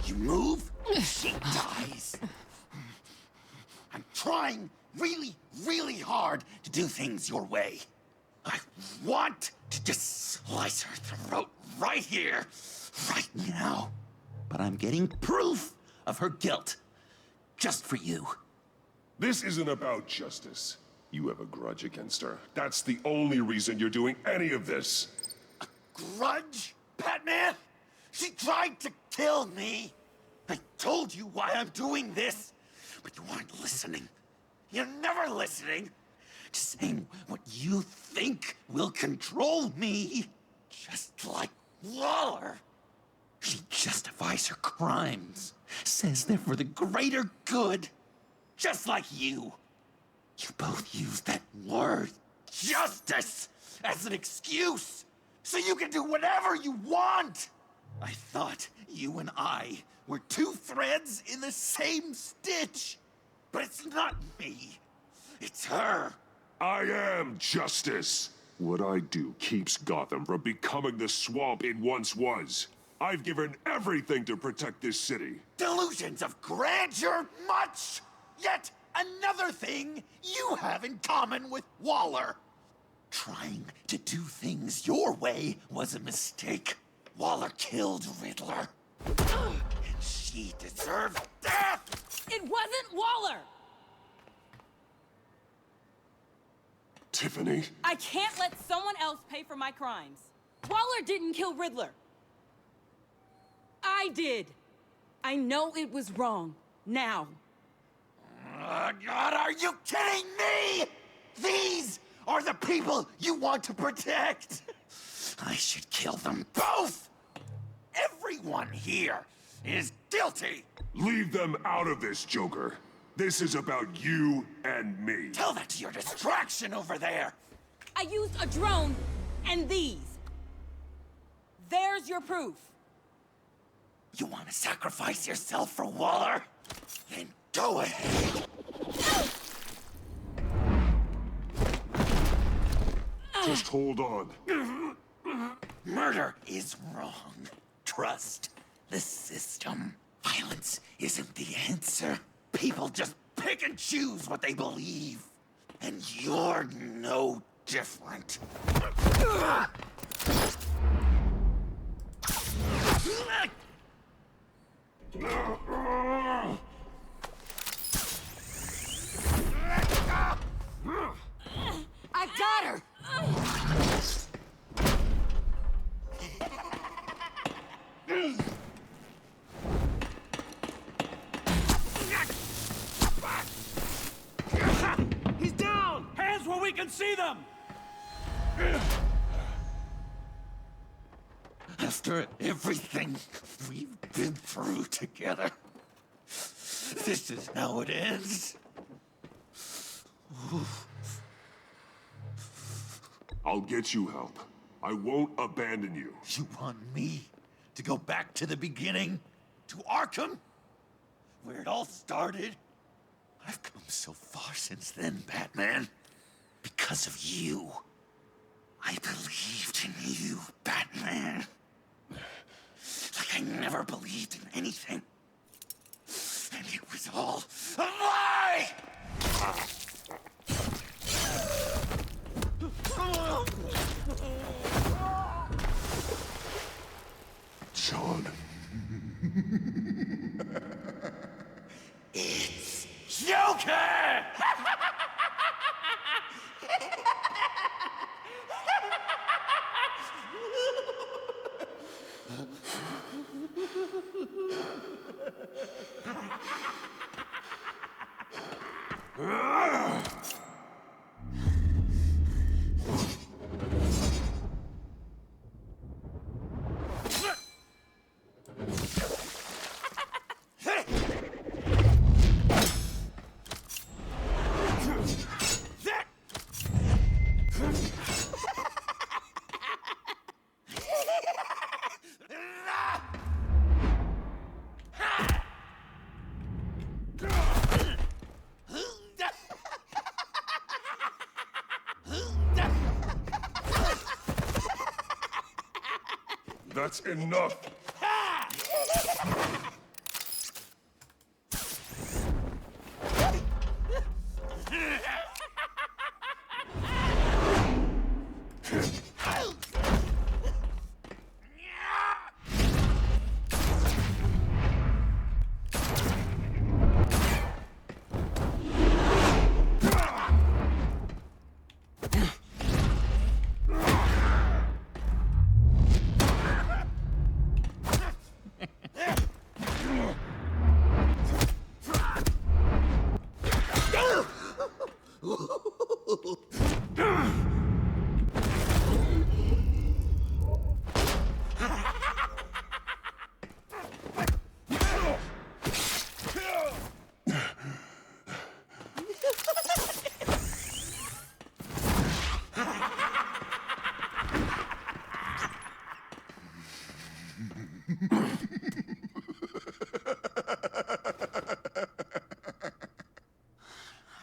You move, she dies. I'm trying really hard to do things your way. I want to just slice her throat right here, right now. But I'm getting proof of her guilt, just for you. This isn't about justice. You have a grudge against her. That's the only reason you're doing any of this. Grudge, Batman? She tried to kill me. I told you why I'm doing this, but you aren't listening. You're never listening. Just saying what you think will control me. Just like Waller. She justifies her crimes. Says they're for the greater good. Just like you. You both use that word, justice, as an excuse. So you can do whatever you want. I thought you and I were two threads in the same stitch. But it's not me. It's her. I am justice. What I do keeps Gotham from becoming the swamp it once was. I've given everything to protect this city. Delusions of grandeur much? Yet another thing you have in common with Waller. Trying to do things your way was a mistake. Waller killed Riddler. And she deserved death! It wasn't Waller! Tiffany. I can't let someone else pay for my crimes. Waller didn't kill Riddler. I did. I know it was wrong. Now. God, are you kidding me? These are the people you want to protect. I should kill them both. Everyone here is guilty. Leave them out of this, Joker. This is about you and me. Tell that to your distraction over there. I used a drone and these. There's your proof. You want to sacrifice yourself for Waller? Then go ahead. Just hold on. Murder is wrong. Trust the system. Violence isn't the answer. People just pick and choose what they believe. And you're no different. I got her! He's down! Hands where we can see them! After everything we've been through together, this is how it ends. I'll get you help. I won't abandon you. You want me to go back to the beginning? To Arkham? Where it all started? I've come so far since then, Batman. Because of you. I believed in you, Batman. Like I never believed in anything. And it was all a lie! John. It's Joker! That's enough.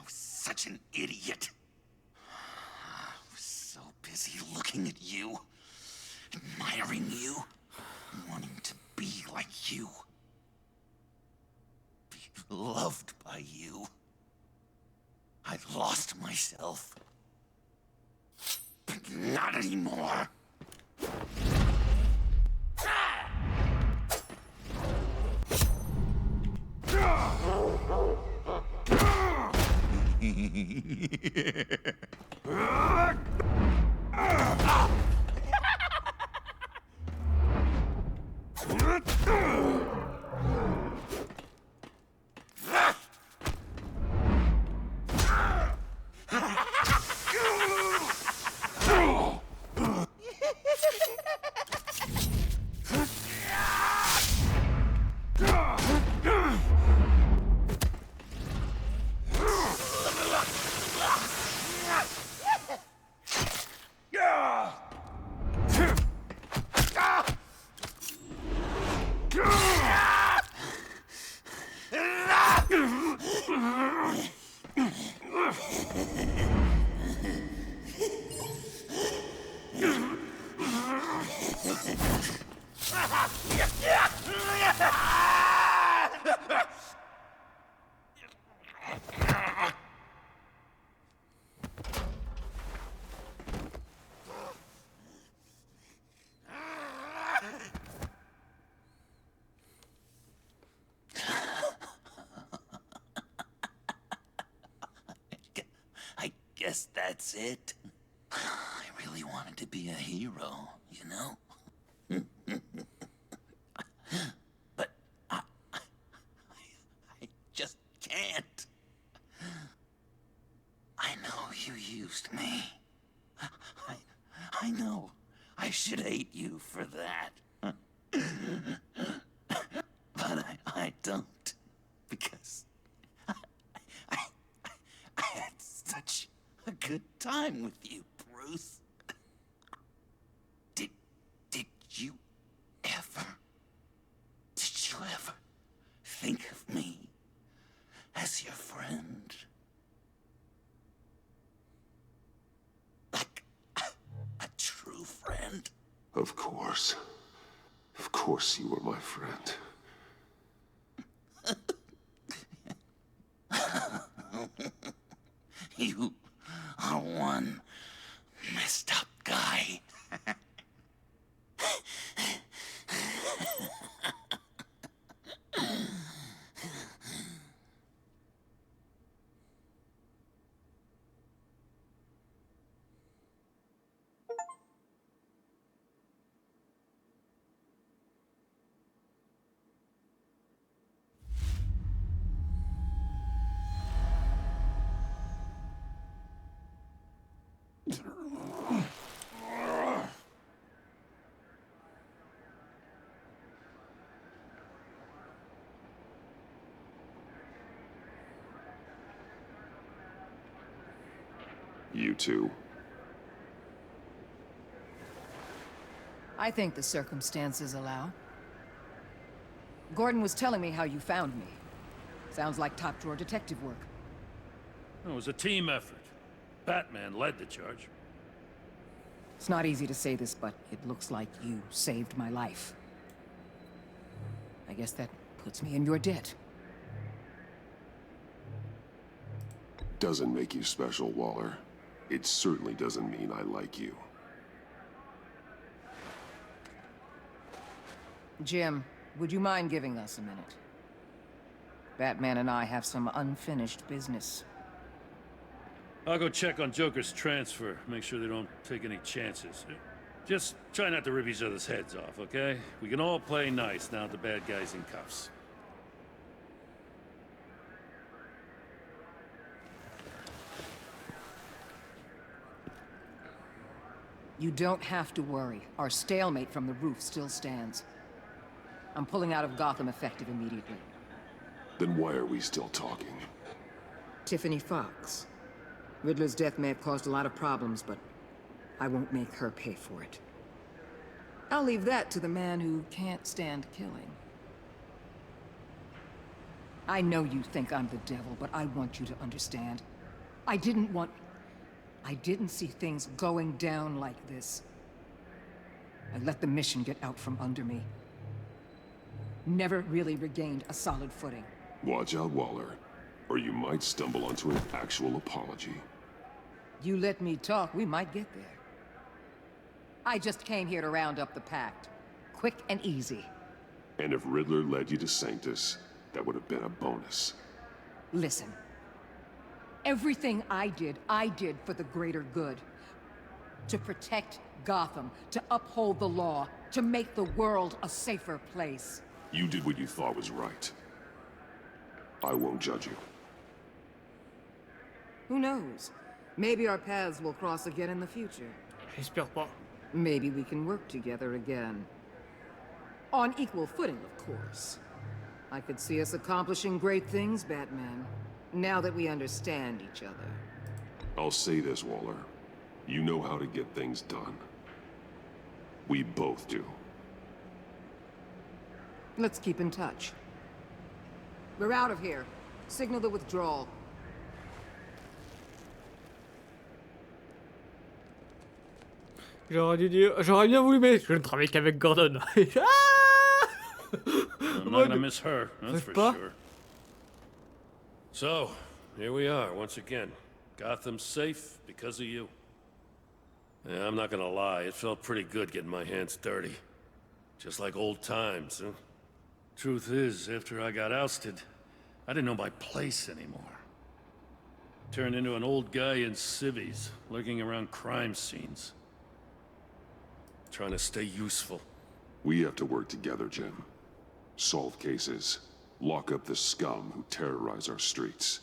Such an idiot. I was so busy looking at you, admiring you, wanting to I lost myself. But not anymore. I guess that's it. I really wanted to be a hero, you know? But I just can't. I know you used me. I know I should hate you for that. But I don't. Because I had such a good time with you, Bruce. Did you ever think of me as your friend? Like a true friend? Of course. Of course you were my friend. You are one messed up guy. You two. I think the circumstances allow. Gordon was telling me how you found me. Sounds like top-drawer detective work. It was a team effort. Batman led the charge. It's not easy to say this, but it looks like you saved my life. I guess that puts me in your debt. Doesn't make you special, Waller. It certainly doesn't mean I like you. Jim, would you mind giving us a minute? Batman and I have some unfinished business. I'll go check on Joker's transfer, make sure they don't take any chances. Just try not to rip each other's heads off, okay? We can all play nice now that the bad guy's in cuffs. You don't have to worry. Our stalemate from the roof still stands. I'm pulling out of Gotham effective immediately. Then why are we still talking? Tiffany Fox. Riddler's death may have caused a lot of problems, but I won't make her pay for it. I'll leave that to the man who can't stand killing. I know you think I'm the devil, but I want you to understand. I didn't see things going down like this. I let the mission get out from under me. Never really regained a solid footing. Watch out, Waller. Or you might stumble onto an actual apology. You let me talk, we might get there. I just came here to round up the pact. Quick and easy. And if Riddler led you to Sanctus, that would have been a bonus. Listen. Everything I did for the greater good. To protect Gotham, to uphold the law, to make the world a safer place. You did what you thought was right. I won't judge you. Who knows? Maybe our paths will cross again in the future. J'espère pas. Maybe we can work together again. On equal footing, of course. I could see us accomplishing great things, Batman. Now that we understand each other. I'll say this, Waller. You know how to get things done. We both do. Let's keep in touch. We're out of here. Signal the withdrawal. J'aurais dû dire... J'aurais bien voulu, mais je ne travaille qu'avec Gordon. I'm not gonna miss her, that's for sure. So, here we are, once again. Gotham's safe because of you. Yeah, I'm not gonna lie, it felt pretty good getting my hands dirty. Just like old times, huh? Truth is, after I got ousted, I didn't know my place anymore. Turned into an old guy in civvies, lurking around crime scenes. Trying to stay useful. We have to work together, Jim. Solve cases. Lock up the scum who terrorize our streets.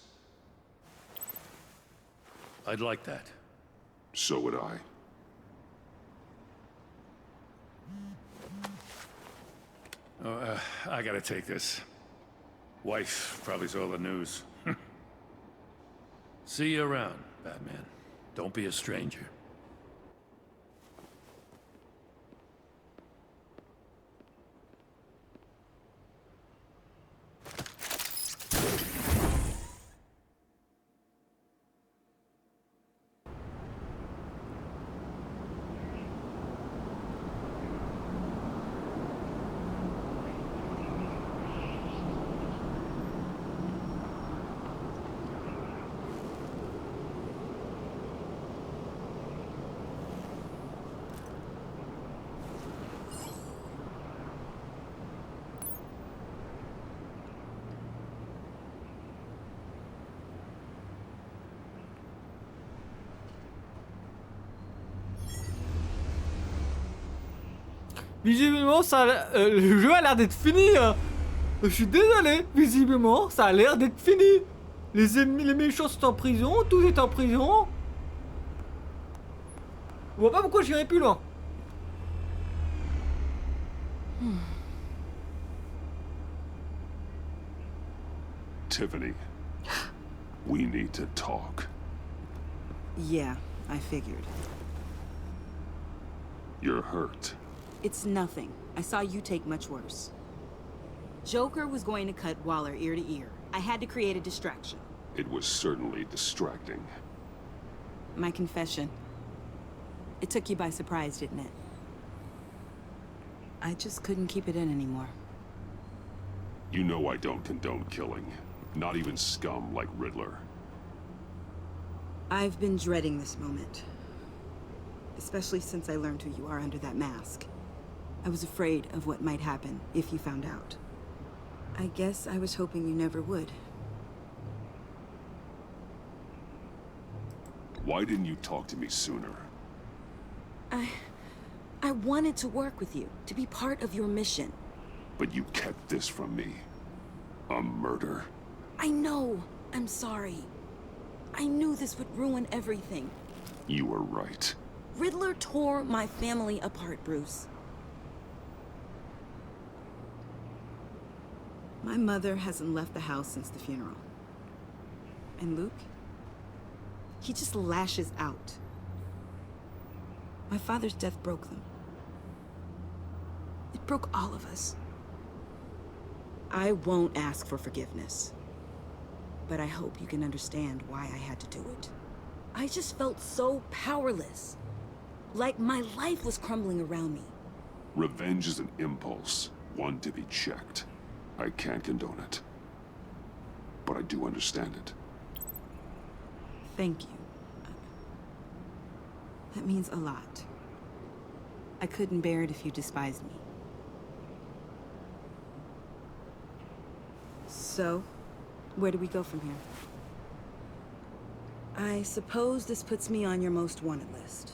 I'd like that. So would I. Oh, I gotta take this. Wife probably saw the news. See you around, Batman. Don't be a stranger. Visiblement, le jeu a l'air d'être fini. Hein. Je suis désolé. Visiblement, ça a l'air d'être fini. Les ennemis, les méchants sont en prison. Tout est en prison. Je vois pas pourquoi j'irai plus loin. Tiffany, we need to talk. Yeah, I figured. You're hurt. It's nothing. I saw you take much worse. Joker was going to cut Waller ear to ear. I had to create a distraction. It was certainly distracting. My confession. It took you by surprise, didn't it? I just couldn't keep it in anymore. You know I don't condone killing. Not even scum like Riddler. I've been dreading this moment. Especially since I learned who you are under that mask. I was afraid of what might happen if you found out. I guess I was hoping you never would. Why didn't you talk to me sooner? I wanted to work with you, to be part of your mission. But you kept this from me. A murder. I know. I'm sorry. I knew this would ruin everything. You were right. Riddler tore my family apart, Bruce. My mother hasn't left the house since the funeral. And Luke? He just lashes out. My father's death broke them. It broke all of us. I won't ask for forgiveness. But I hope you can understand why I had to do it. I just felt so powerless. Like my life was crumbling around me. Revenge is an impulse, one to be checked. I can't condone it. but I do understand it. Thank you. That means a lot. I couldn't bear it if you despised me. So, where do we go from here? I suppose this puts me on your most wanted list.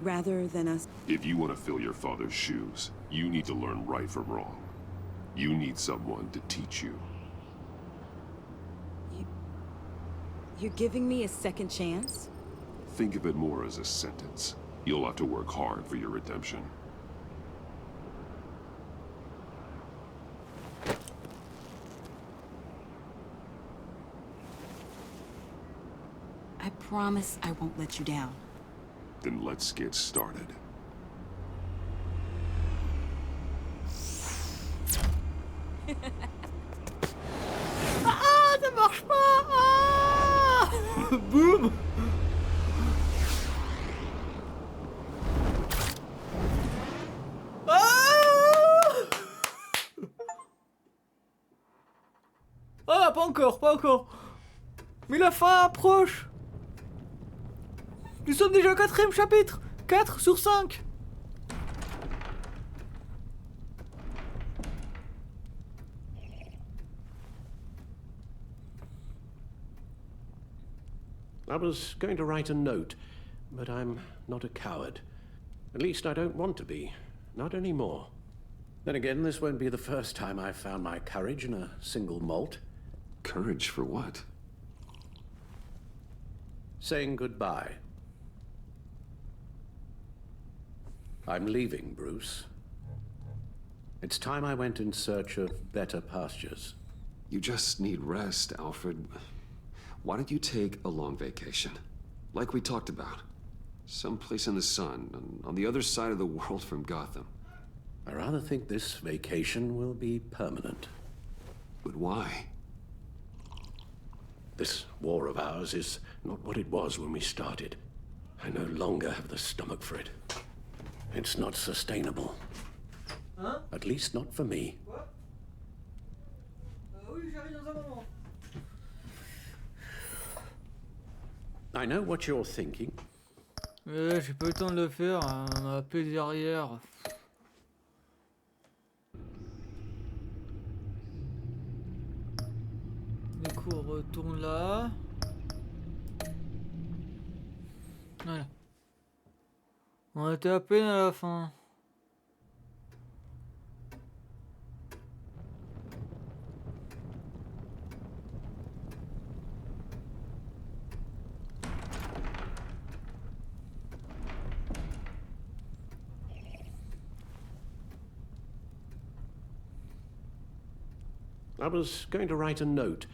Rather than us... If you want to fill your father's shoes, you need to learn right from wrong. You need someone to teach you. You're giving me a second chance? Think of it more as a sentence. You'll have to work hard for your redemption. I promise I won't let you down. Then let's get started. Ah, ça marche pas! Ah Boum! Ah, pas encore, pas encore. Mais la fin approche. Nous sommes déjà au 4e chapitre. 4 sur 5. I was going to write a note, but I'm not a coward. At least I don't want to be. Not anymore. Then again, this won't be the first time I've found my courage in a single malt. Courage for what? Saying goodbye. I'm leaving, Bruce. It's time I went in search of better pastures. You just need rest, Alfred. Why don't you take a long vacation? Like we talked about. Someplace in the sun, on the other side of the world from Gotham. I rather think this vacation will be permanent. But why? This war of ours is not what it was when we started. I no longer have the stomach for it. It's not sustainable. Hein? At least not for me. Quoi? Oui, j'arrive dans un moment. I know what you're thinking. J'ai pas eu le temps de le faire, on m'a appelé derrière. Du coup, on retourne là. Voilà. On était à peine à la fin. I was going to write a note,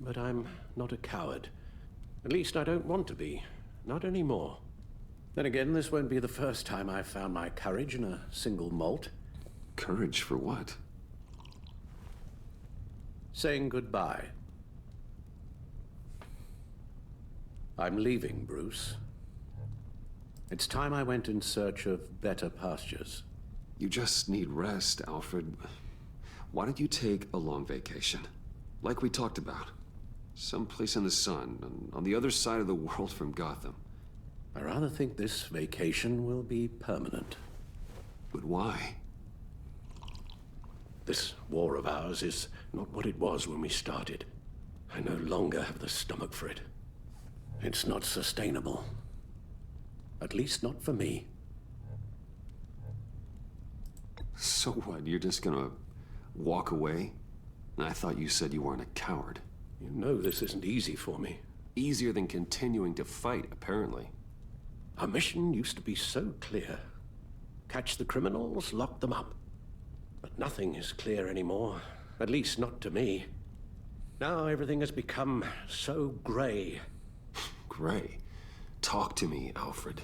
but I'm not a coward. At least I don't want to be. Not anymore. Then again, this won't be the first time I've found my courage in a single malt. Courage for what? Saying goodbye. I'm leaving, Bruce. It's time I went in search of better pastures. You just need rest, Alfred. Why don't you take a long vacation? Like we talked about. Someplace in the sun, on the other side of the world from Gotham. I rather think this vacation will be permanent. But why? This war of ours is not what it was when we started. I no longer have the stomach for it. It's not sustainable. At least not for me. So what, you're just gonna walk away? I thought you said you weren't a coward. You know this isn't easy for me. Easier than continuing to fight, apparently. Our mission used to be so clear. Catch the criminals, lock them up. But nothing is clear anymore. At least not to me. Now everything has become so gray. Gray? Talk to me, Alfred.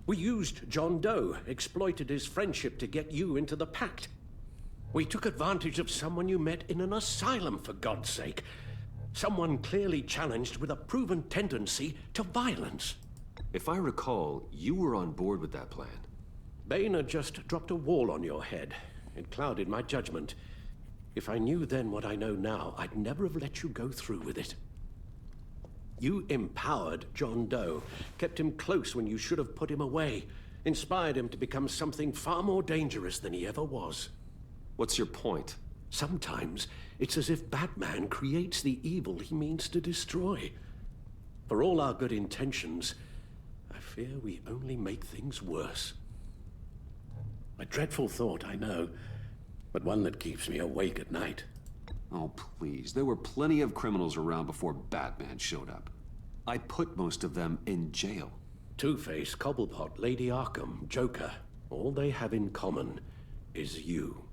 We used John Doe, exploited his friendship to get you into the pact. We took advantage of someone you met in an asylum, for God's sake. Someone clearly challenged with a proven tendency to violence. If I recall, you were on board with that plan. Bane had just dropped a wall on your head. It clouded my judgment. If I knew then what I know now, I'd never have let you go through with it. You empowered John Doe, kept him close when you should have put him away, inspired him to become something far more dangerous than he ever was. What's your point? Sometimes it's as if Batman creates the evil he means to destroy. For all our good intentions, I fear we only make things worse. A dreadful thought, I know, but one that keeps me awake at night. Oh, please. There were plenty of criminals around before Batman showed up. I put most of them in jail. Two-Face, Cobblepot, Lady Arkham, Joker, all they have in common is you.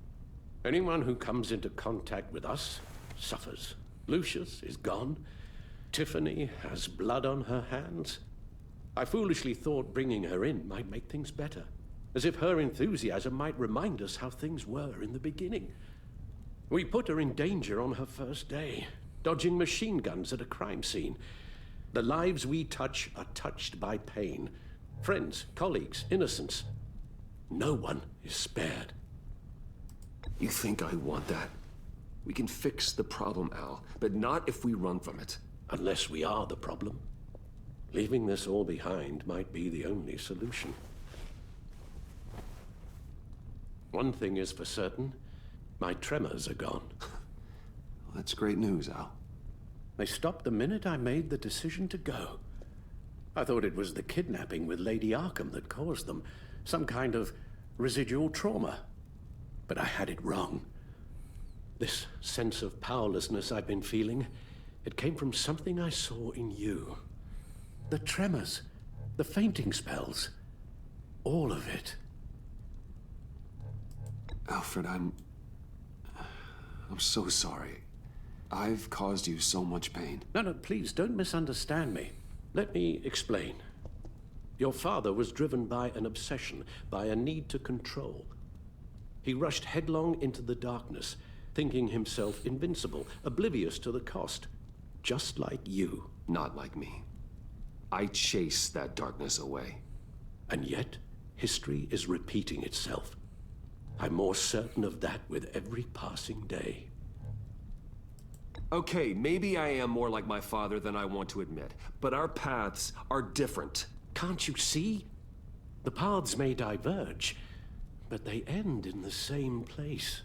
Anyone who comes into contact with us suffers. Lucius is gone. Tiffany has blood on her hands. I foolishly thought bringing her in might make things better, as if her enthusiasm might remind us how things were in the beginning. We put her in danger on her first day, dodging machine guns at a crime scene. The lives we touch are touched by pain. Friends, colleagues, innocents. No one is spared. You think I want that? We can fix the problem, Al, but not if we run from it. Unless we are the problem. Leaving this all behind might be the only solution. One thing is for certain, my tremors are gone. Well, that's great news, Al. They stopped the minute I made the decision to go. I thought it was the kidnapping with Lady Arkham that caused them, some kind of residual trauma. But I had it wrong. This sense of powerlessness I've been feeling, it came from something I saw in you. The tremors, the fainting spells, all of it. Alfred, I'm so sorry. I've caused you so much pain. No, please, don't misunderstand me. Let me explain. Your father was driven by an obsession, by a need to control. He rushed headlong into the darkness, thinking himself invincible, oblivious to the cost. Just like you. Not like me. I chased that darkness away. And yet, history is repeating itself. I'm more certain of that with every passing day. Okay, maybe I am more like my father than I want to admit, but our paths are different. Can't you see? The paths may diverge, but they end in the same place.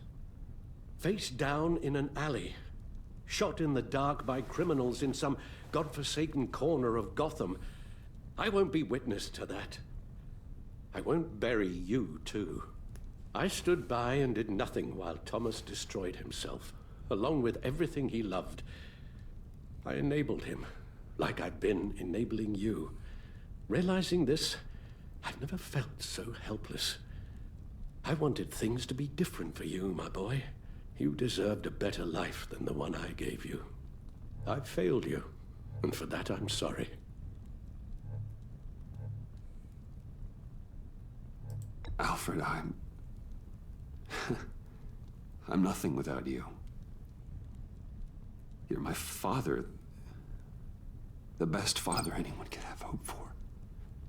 Face down in an alley, shot in the dark by criminals in some godforsaken corner of Gotham. I won't be witness to that. I won't bury you, too. I stood by and did nothing while Thomas destroyed himself, along with everything he loved. I enabled him, like I've been enabling you. Realizing this, I've never felt so helpless. I wanted things to be different for you, my boy. You deserved a better life than the one I gave you. I've failed you, and for that I'm sorry. Alfred, I'm nothing without you. You're my father. The best father anyone could have hope for.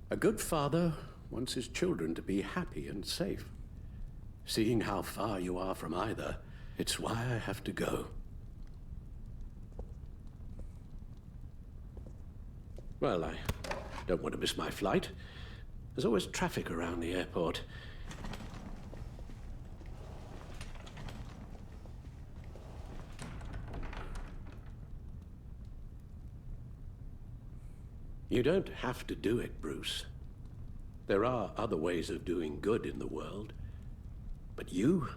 A good father wants his children to be happy and safe. Seeing how far you are from either, it's why I have to go. Well, I don't want to miss my flight. There's always traffic around the airport. You don't have to do it, Bruce. There are other ways of doing good in the world. But you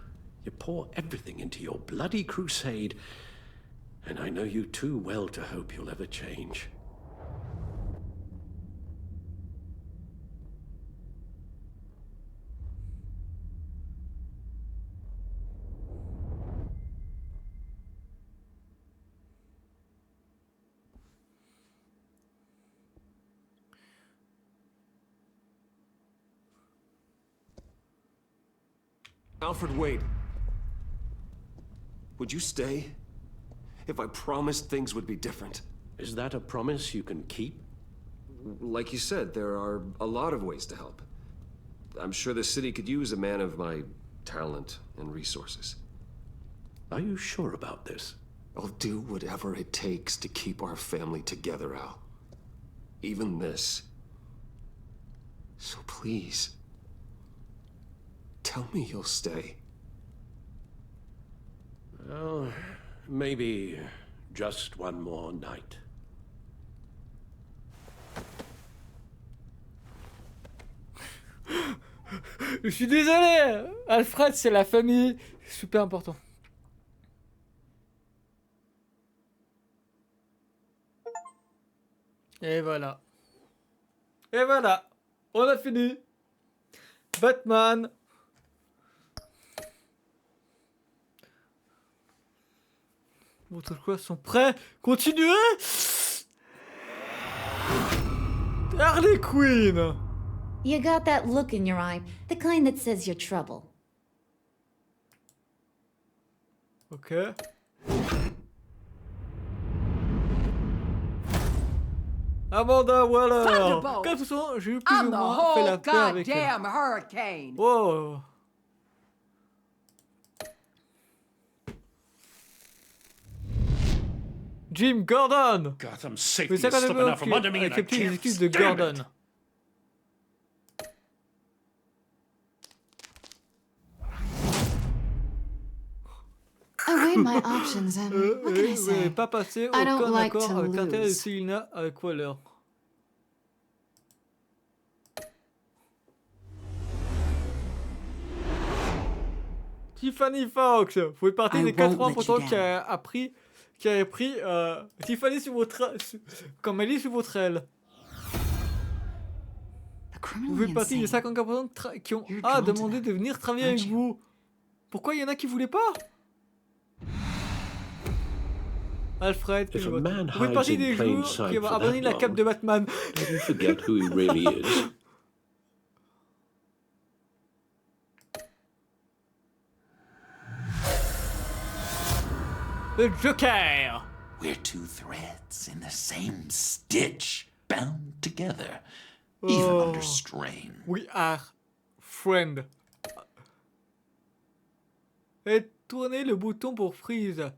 pour everything into your bloody crusade, and I know you too well to hope you'll ever change. Alfred, wait. Would you stay? If I promised things would be different. Is that a promise you can keep? Like you said, there are a lot of ways to help. I'm sure the city could use a man of my talent and resources. Are you sure about this? I'll do whatever it takes to keep our family together, Al. Even this. So please, tell me you'll stay. Well, maybe just one more night. Je suis désolé, Alfred, c'est la famille, c'est super important. Et voilà. Et voilà, on a fini. Batman. Votre quoi sont prêts? Continuez. Harley Quinn. You got that look in your eye, the kind that says you're trouble. Ok. Amanda Waller. Thunderbolt! Comme ça, j'ai eu plus I'm ou the moins fait la whole paix avec elle. goddamn hurricane. Wow. Jim Gordon. Gotham safety Vous is savez slipping out from under me and I accepter les can't excuses de stand Gordon. it. I weighed my options and what can I Vous n'avez say? pas passé I don't aucun like accord to avec l'intérêt de lose. Selina avec Waller. Tiffany Fox, vous faites partie I des won't let 80% you qui a pris Tiffany sur votre comme elle est sur votre aile. Vous faites partie des 54% qui ont demandé de venir travailler avec vous. Pourquoi il y en a qui voulaient pas? Alfred, If a man vous faites hides partie in des plain joueurs sight qui ont for abandonné that la cape long, de Batman. did you forget who he really is? Le Joker. We're two threads in the same stitch, bound together, even under strain. We are friends. Et tournez le bouton pour freeze.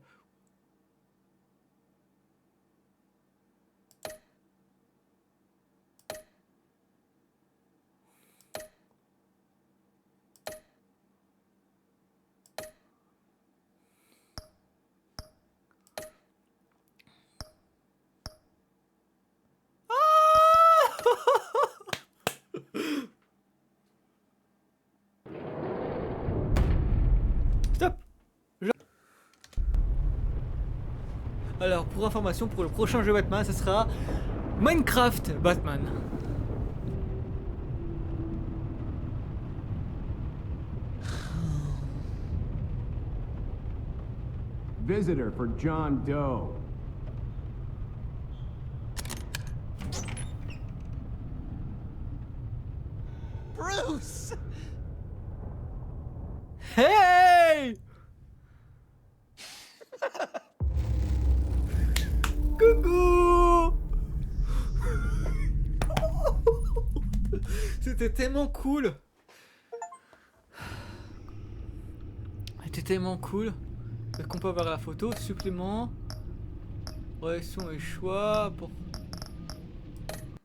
Stop. Alors, pour information, pour le prochain jeu Batman, ce sera Minecraft Batman. Visitor for John Doe. Bruce! Hey! Coucou! C'était tellement cool. C'était tellement cool. Est-ce qu'on peut avoir la photo? Supplément. Réaction et choix. Pour...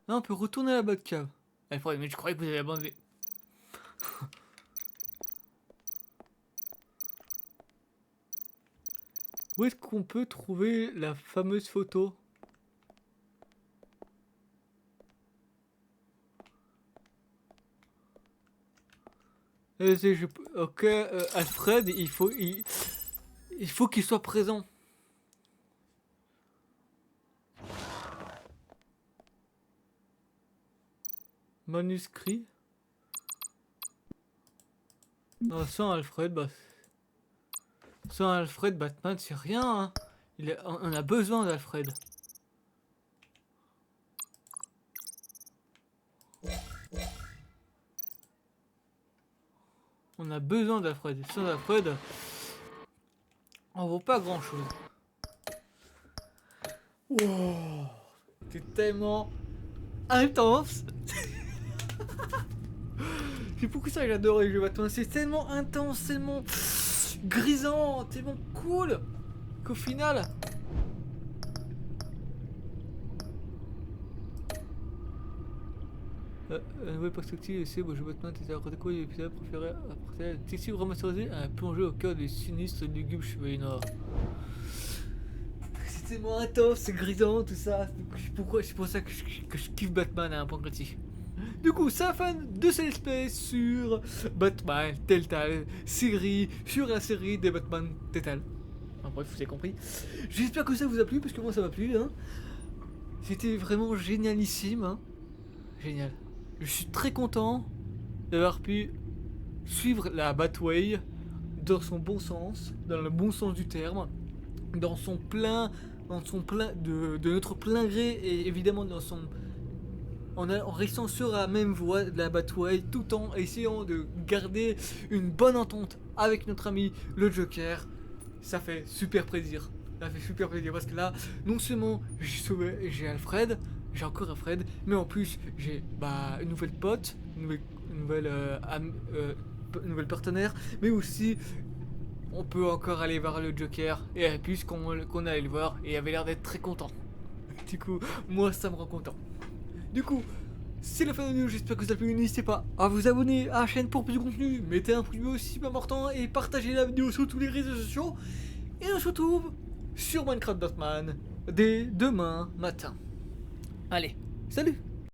Non, on peut retourner à la Batcave. Mais je croyais que vous avez abandonné. Où est-ce qu'on peut trouver la fameuse photo? Ok, Alfred, il faut qu'il soit présent. Manuscrit. Non, sans Alfred, Batman, c'est rien. Hein. On a besoin d'Alfred. On a besoin d'Alfred. Sans Alfred, on vaut pas grand chose. Wow, c'est tellement intense. C'est pour ça que j'adore les jeux Batman. C'est tellement intense, tellement. grisant, tellement cool qu'au final... un nouvel perspective, c'est bon, je Batman, t'es à quoi l'épisode préféré apporter textile remasterisé à plonger au cœur des sinistres lugubres cheveux noirs. C'est tellement intense, c'est grisant, tout ça. C'est pour ça que je kiffe Batman à un point critique. Du coup, c'est la fin de cette espèce sur Batman, Telltale, série, sur la série des Batman Telltale. Enfin, bref, vous avez compris. J'espère que ça vous a plu, parce que moi ça m'a plu. Hein. C'était vraiment génialissime. Hein. Génial. Je suis très content d'avoir pu suivre la Batway dans son bon sens, dans le bon sens du terme, dans son plein de notre plein gré et évidemment dans son en restant sur la même voie de la Batway tout en essayant de garder une bonne entente avec notre ami le Joker. Ça fait super plaisir. Ça fait super plaisir parce que là, non seulement j'ai Alfred, j'ai encore Alfred, mais en plus j'ai une nouvelle pote, une nouvelle partenaire, mais aussi on peut encore aller voir le Joker et puisqu'on allait le voir et avait l'air d'être très content. Du coup, moi ça me rend content. Du coup, c'est la fin de la vidéo, j'espère que ça vous a plu. N'hésitez pas à vous abonner à la chaîne pour plus de contenu, mettez un pouce bleu aussi important et partagez la vidéo sur tous les réseaux sociaux. Et on se retrouve sur Minecraft Batman dès demain matin. Allez, salut!